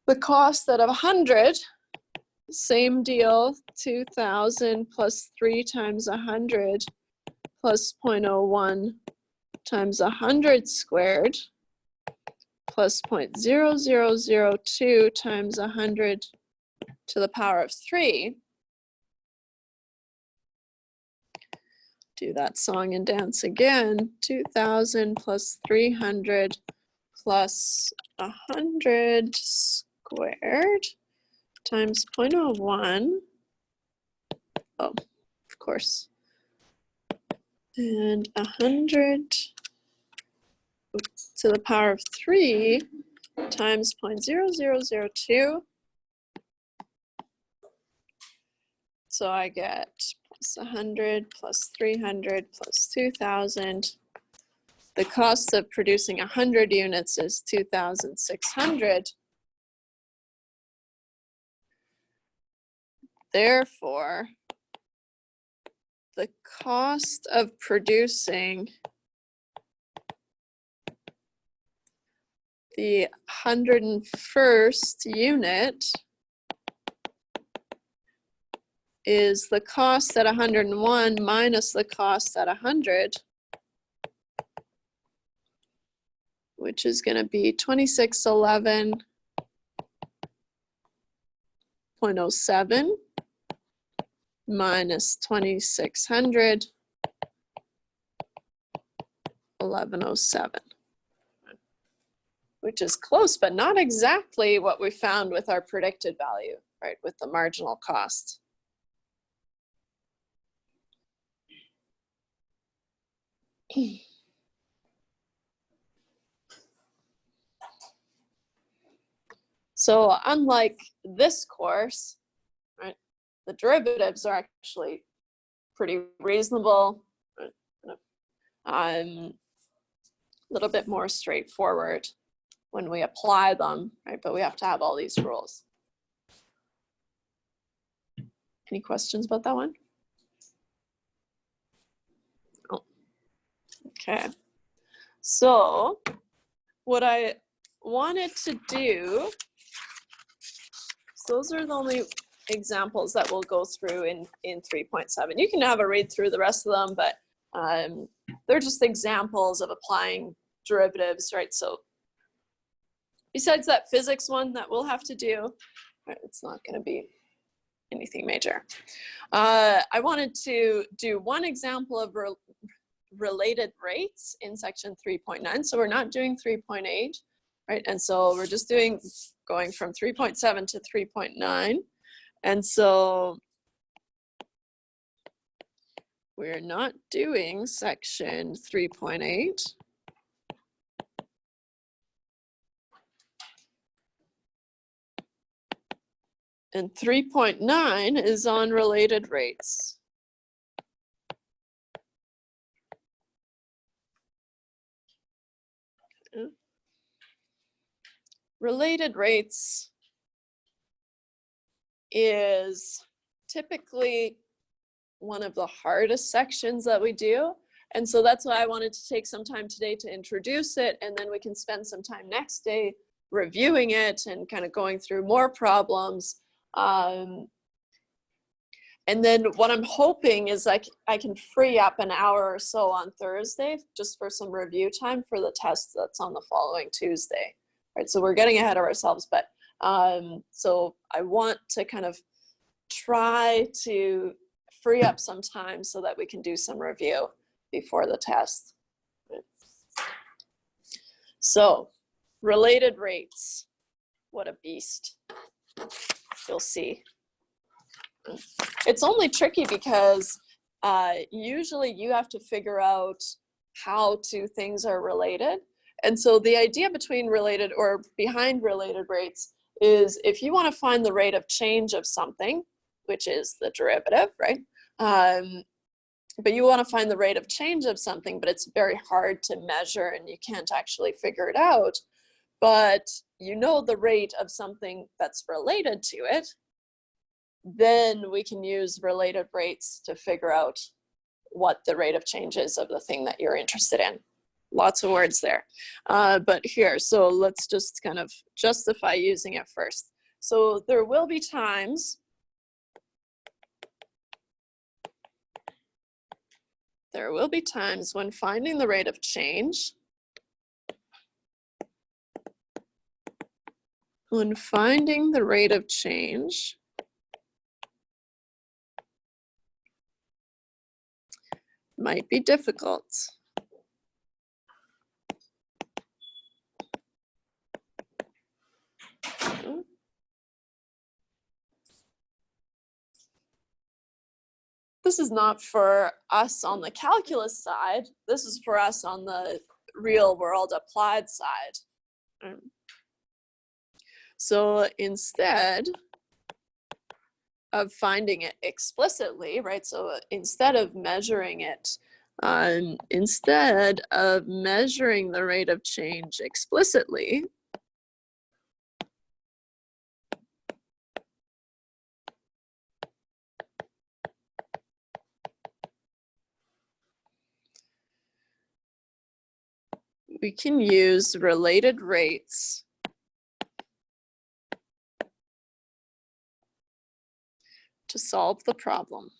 The cost out of 100, same deal, 2,000 plus 3 times 100 plus 0.01 times 100 squared plus 0.0002 times 100 to the power of 3. Do that song and dance again. 2,000 plus 300 plus 100 squared times 0.01. Oh, of course. And 100 to the power of 3 times 0.0002. So I get plus 100 plus 300 plus 2,000. The cost of producing 100 units is 2,600. Therefore, the cost of producing the 101st unit is the cost at 101 minus the cost at 100, which is going to be 2611.07 minus 2600, 1107. which is close, but not exactly what we found with our predicted value, right, with the marginal cost. So unlike this course, right, the derivatives are actually pretty reasonable, a little bit more straightforward when we apply them, right? But we have to have all these rules. Any questions about that one? Oh, okay. So what I wanted to do, so those are the only examples that we'll go through in 3.7. You can have a read through the rest of them, but they're just examples of applying derivatives, right? So besides that physics one that we'll have to do, right, it's not going to be anything major. I wanted to do one example of related rates in section 3.9. So we're not doing 3.8, right? And so we're just going from 3.7 to 3.9. And so we're not doing section 3.8. And 3.9 is on related rates. Okay. Related rates is typically one of the hardest sections that we do. And so that's why I wanted to take some time today to introduce it, and then we can spend some time next day reviewing it and kind of going through more problems. And then what I'm hoping is I can free up an hour or so on Thursday just for some review time for the test that's on the following Tuesday. Right, so we're getting ahead of ourselves, but so I want to kind of try to free up some time so that we can do some review before the test. So related rates, what a beast. You'll see. It's only tricky because usually you have to figure out how two things are related. And so the idea between related or behind related rates is if you want to find the rate of change of something, which is the derivative, right? But you want to find the rate of change of something, but it's very hard to measure and you can't actually figure it out. But you know the rate of something that's related to it, then we can use related rates to figure out what the rate of change is of the thing that you're interested in. Lots of words there. But here, so let's just kind of justify using it first. So there will be times when finding the rate of change, might be difficult. This is not for us on the calculus side. This is for us on the real world applied side. So instead of finding it explicitly, right? So instead of measuring it, instead of measuring the rate of change explicitly, we can use related rates to solve the problem.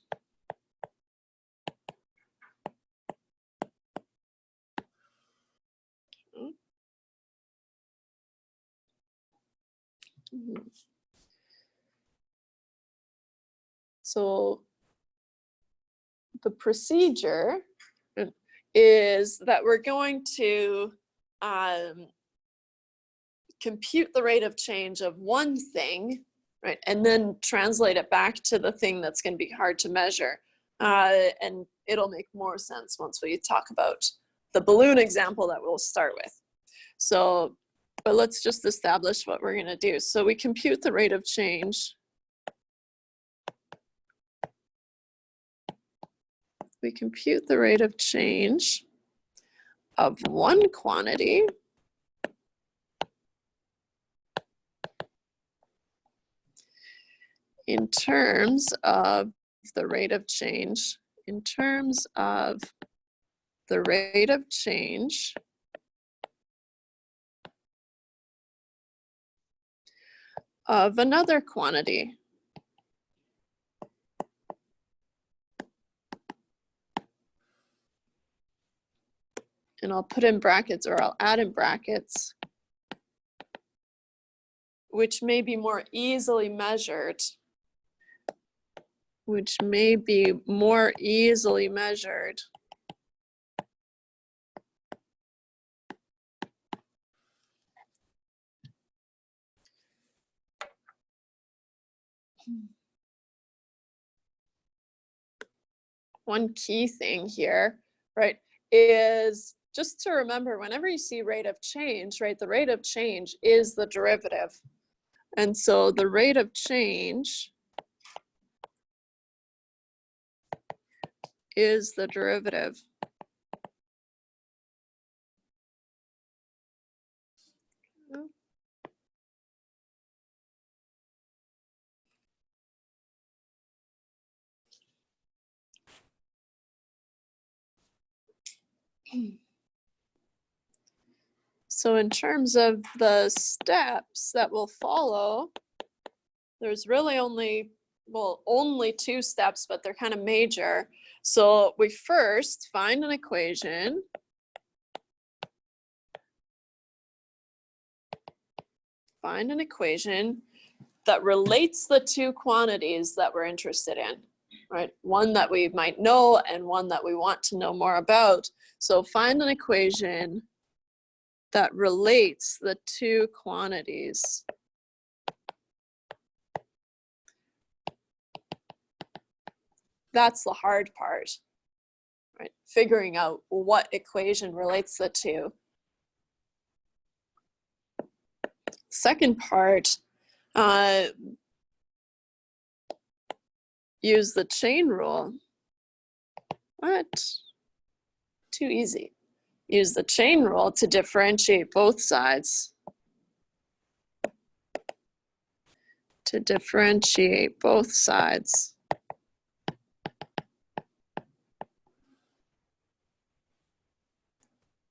So the procedure is that we're going to compute the rate of change of one thing, right, and then translate it back to the thing that's going to be hard to measure. And it'll make more sense once we talk about the balloon example that we'll start with. So, but let's just establish what we're going to do. So we compute the rate of change. We compute the rate of change of one quantity in terms of the rate of change, of another quantity. And I'll put in brackets, or I'll add in brackets, which may be more easily measured. One key thing here, right, is just to remember whenever you see rate of change, right, the rate of change is the derivative. And so the rate of change is the derivative. So in terms of the steps that will follow, there's really only two steps, but they're kind of major. So we first find an equation. Find an equation that relates the two quantities that we're interested in, right? One that we might know and one that we want to know more about. So find an equation that relates the two quantities. That's the hard part, right? Figuring out what equation relates the two. Second part, use the chain rule. What? Too easy. Use the chain rule to differentiate both sides. To differentiate both sides.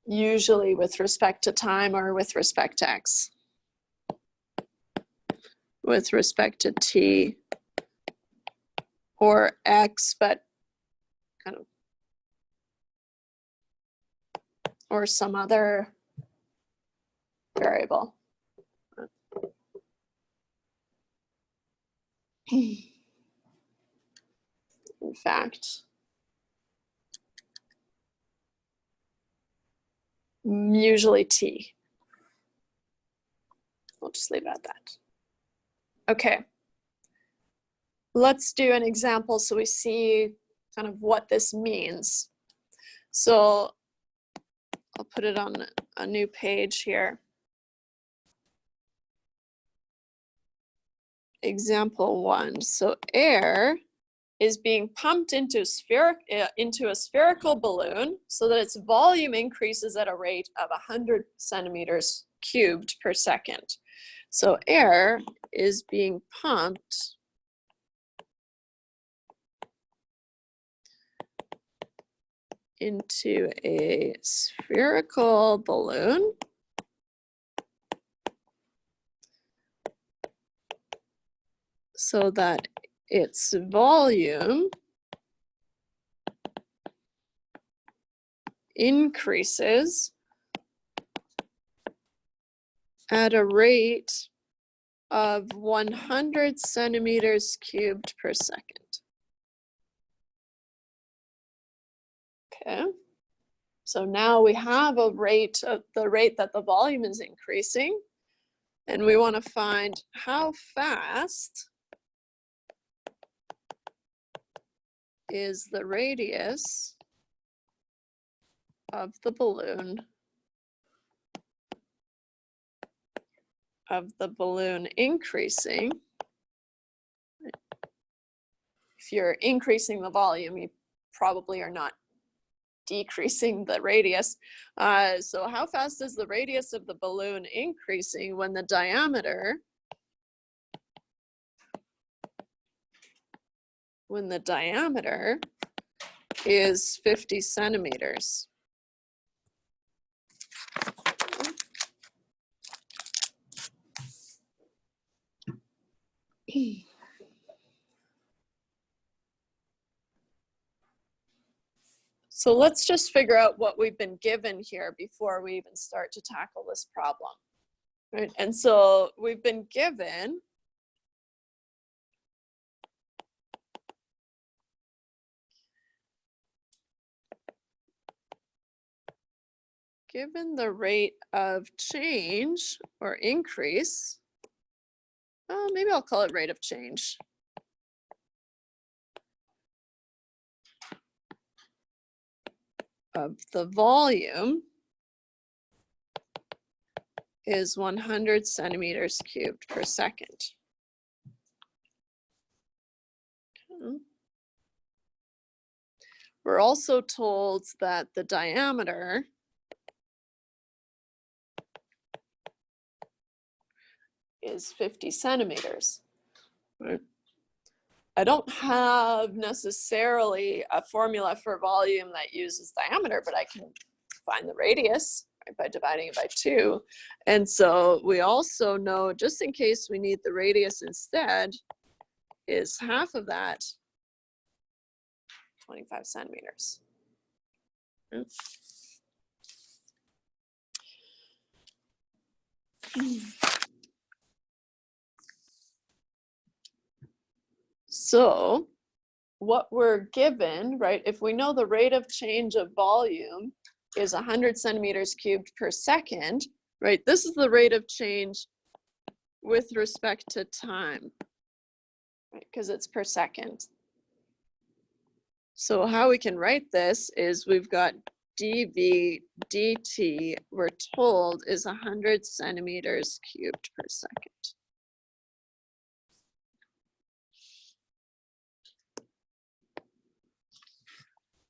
Usually with respect to time or with respect to x. With respect to t or x, but kind of, or some other variable. In fact, usually t. We'll just leave it at that. Okay. Let's do an example so we see kind of what this means. So I'll put it on a new page here. Example 1. So air is being pumped into a spherical balloon so that its volume increases at a rate of 100 centimeters cubed per second. So air is being pumped into a spherical balloon so that its volume increases at a rate of 100 centimeters cubed per second. Okay, so now we have a rate of the rate that the volume is increasing. And we want to find how fast is the radius of the balloon increasing. If you're increasing the volume, you probably are not decreasing the radius. So how fast is the radius of the balloon increasing when the diameter is 50 centimeters? So let's just figure out what we've been given here before we even start to tackle this problem, right? And so we've been given the rate of change or increase, maybe I'll call it rate of change. Of the volume is 100 centimeters cubed per second. Okay. We're also told that the diameter is 50 centimeters. Right. I don't have necessarily a formula for volume that uses diameter, but I can find the radius, right, by dividing it by 2. And so we also know, just in case we need the radius instead, is half of that 25 centimeters. So what we're given, right, if we know the rate of change of volume is 100 centimeters cubed per second, right, this is the rate of change with respect to time, right, because it's per second. So how we can write this is we've got dV dt, we're told, is 100 centimeters cubed per second.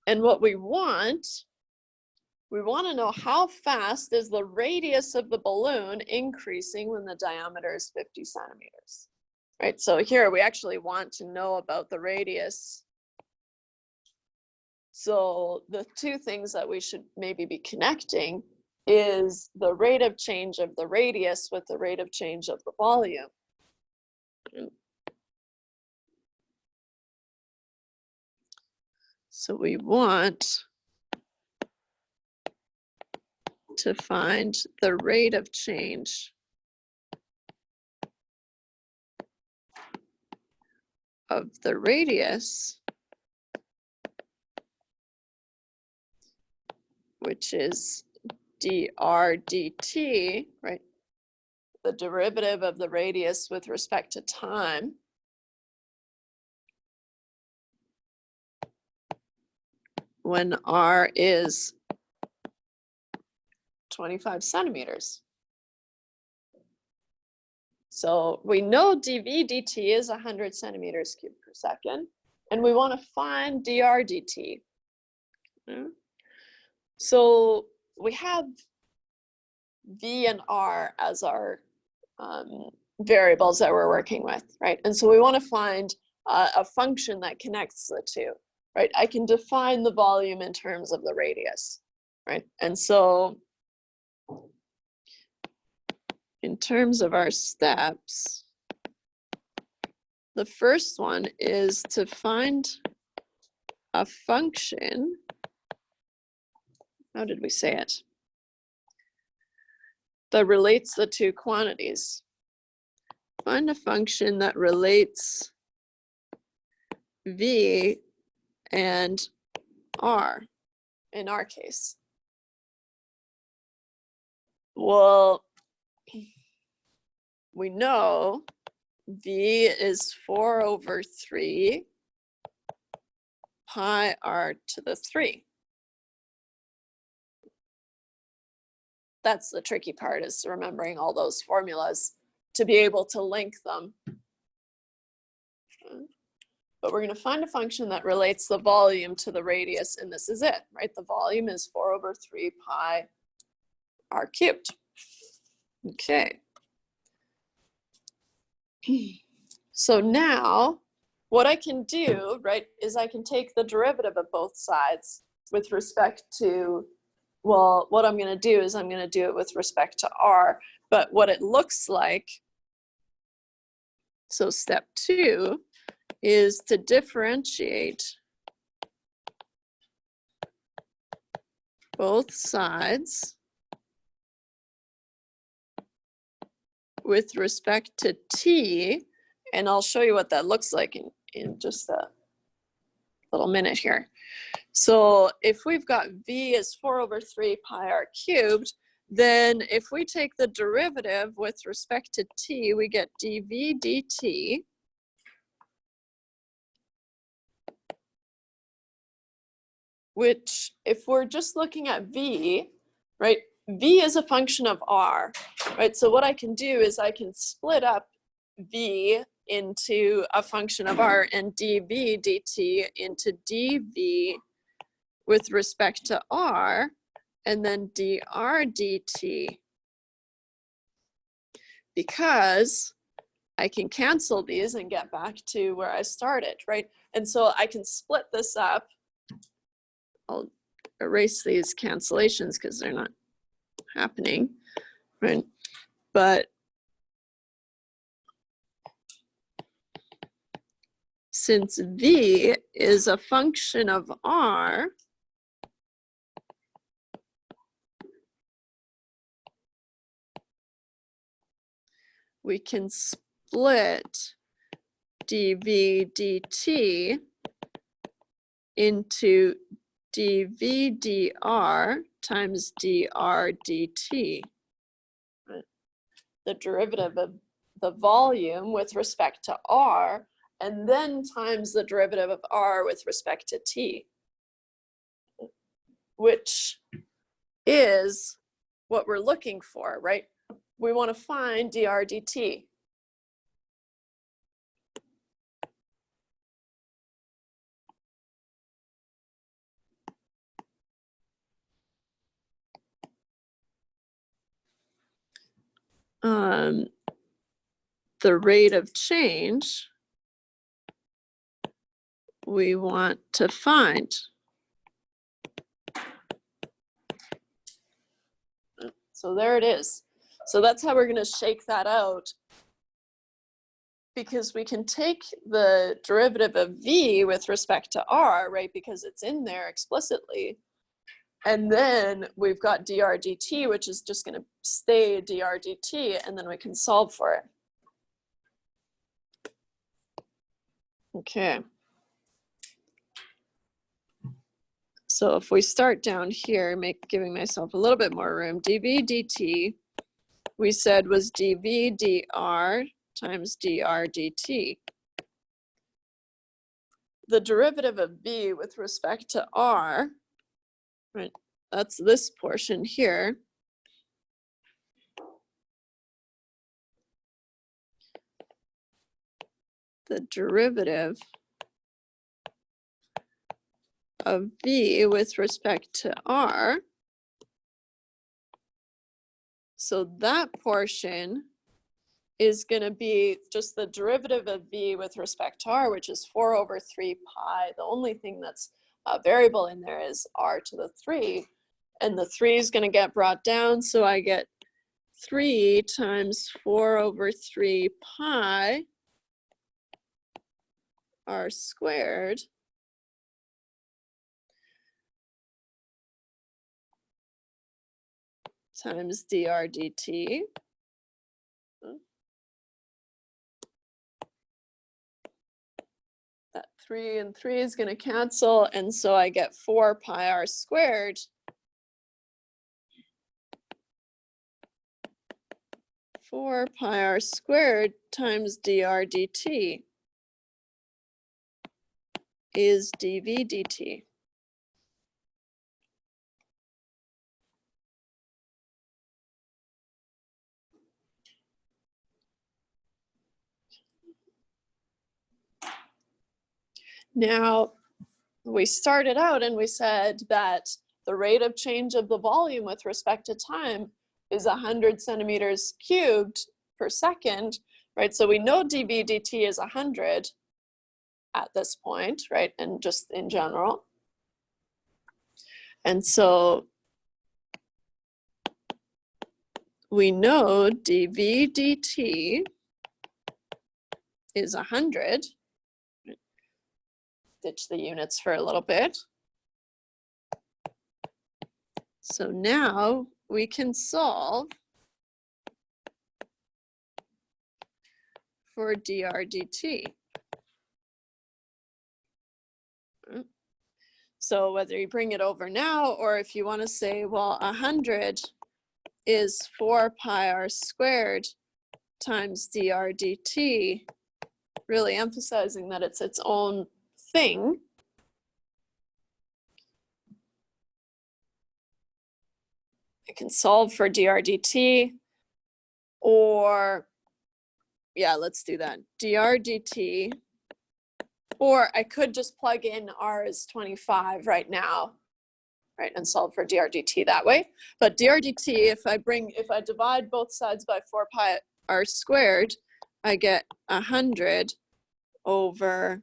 And what we want to know how fast is the radius of the balloon increasing when the diameter is 50 centimeters, right? So here we actually want to know about the radius. So the two things that we should maybe be connecting is the rate of change of the radius with the rate of change of the volume. So we want to find the rate of change of the radius, which is dr dt, right? The derivative of the radius with respect to time, when r is 25 centimeters. So we know dV dt is 100 centimeters cubed per second, and we want to find dr dt. So we have v and r as our variables that we're working with, right? And so we want to find a function that connects the two, right? I can define the volume in terms of the radius, right? And so in terms of our steps, the first one is to find a function. How did we say it? That relates the two quantities. Find a function that relates v and r in our case. Well, we know v is 4 over 3 pi r to the 3. That's the tricky part, is remembering all those formulas to be able to link them. But we're going to find a function that relates the volume to the radius, and this is it, right? The volume is 4 over 3 pi r cubed. Okay. So now what I can do, right, is I can take the derivative of both sides with respect to, well, what I'm going to do is I'm going to do it with respect to r, but what it looks like, so step 2 is to differentiate both sides with respect to t, and I'll show you what that looks like in just a little minute here. So if we've got v is 4 over 3 pi r cubed, then if we take the derivative with respect to t, we get dv dt which, if we're just looking at v, right, v is a function of r, right? So what I can do is I can split up v into a function of r and dv dt into dv with respect to r, and then dr dt, because I can cancel these and get back to where I started, right? And so I can split this up. I'll erase these cancellations because they're not happening, right? But since v is a function of r, we can split dv dt into dv dr times dr dt. The derivative of the volume with respect to r, and then times the derivative of r with respect to t, which is what we're looking for, right? We want to find dr dt. The rate of change we want to find. So there it is. So that's how we're going to shake that out, because we can take the derivative of v with respect to r, right, because it's in there explicitly. And then we've got dr dt, which is just going to stay dr dt, and then we can solve for it. Okay. So if we start down here, giving myself a little bit more room, dv dt, we said was dv dr times dr dt. The derivative of v with respect to r, right, that's this portion here. The derivative of v with respect to r. So that portion is going to be just the derivative of v with respect to r, which is 4 over 3 pi. The only thing that's a variable in there is r to the 3. And the 3 is going to get brought down, so I get 3 times 4 over 3 pi r squared times dr dt. That 3 and 3 is going to cancel, and so I get 4 pi r squared 4 pi r squared times dr dt is dv dt. Now, we started out and we said that the rate of change of the volume with respect to time is 100 centimeters cubed per second, right? So we know dv dt is 100 at this point, right? And just in general. And so we know dv dt is 100. Ditch the units for a little bit. So now we can solve for dr dt. So whether you bring it over now, or if you want to say, well, 100 is 4 pi r squared times dr dt, really emphasizing that it's its own thing. I can solve for dr dt, or yeah, let's do that. Dr dt, or I could just plug in r is 25 right now, right, and solve for dr dt that way. But dr dt, if I divide both sides by 4 pi r squared, I get 100 over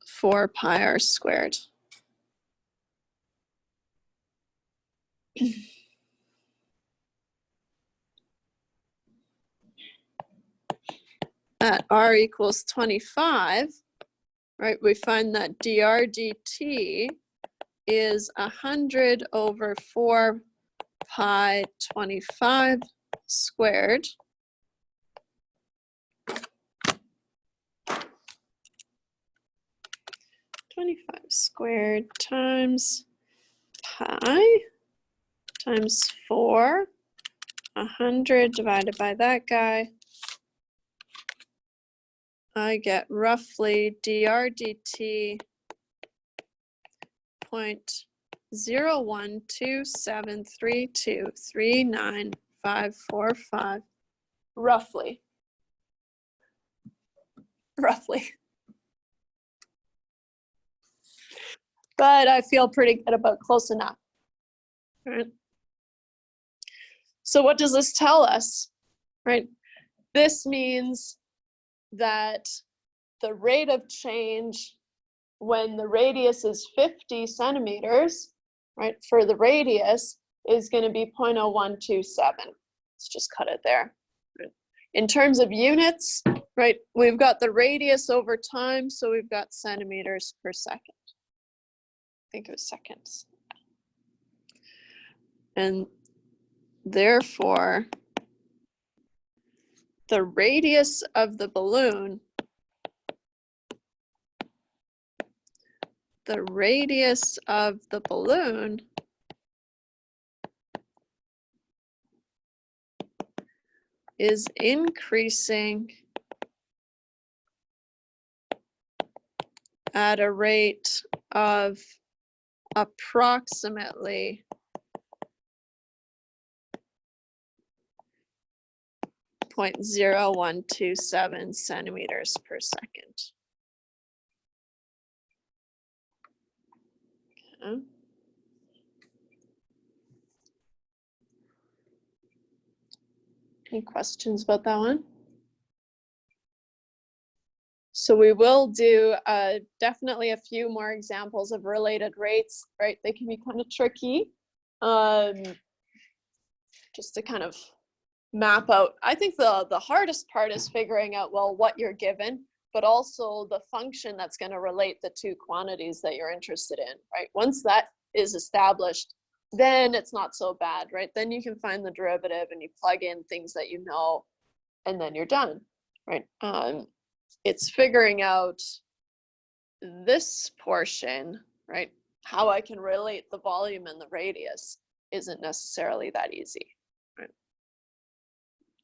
4 pi r squared. At r equals 25, right, we find that dr dt is 100 over 4 pi 25 squared. Squared times pi times 4, 100 divided by that guy. I get roughly dr dt 0.012732395545, roughly. But I feel pretty good about close enough. Right. So what does this tell us? Right. This means that the rate of change when the radius is 50 centimeters, right, for the radius is going to be 0.0127. Let's just cut it there. Right. In terms of units, right, we've got the radius over time, so we've got centimeters per second. Think of seconds. And therefore, the radius of the balloon, is increasing at a rate of approximately 0.0127 centimeters per second. Okay. Any questions about that one? So we will do definitely a few more examples of related rates, right? They can be kind of tricky, just to kind of map out. I think the hardest part is figuring out, well, what you're given, but also the function that's going to relate the two quantities that you're interested in, right? Once that is established, then it's not so bad, right? Then you can find the derivative and you plug in things that you know, and then you're done, right? It's figuring out this portion, right? How I can relate the volume and the radius. isn't necessarily that easy, right?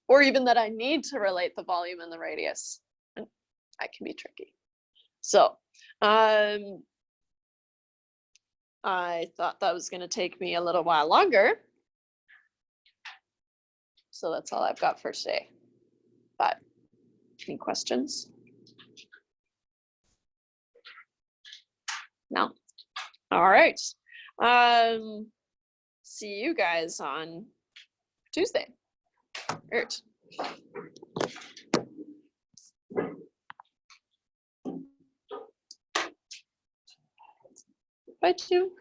Or even that I need to relate the volume and the radius. And that can be tricky. So I thought that was going to take me a little while longer. So that's all I've got for today. But any questions? No. All right. See you guys on Tuesday. All right. Bye, too.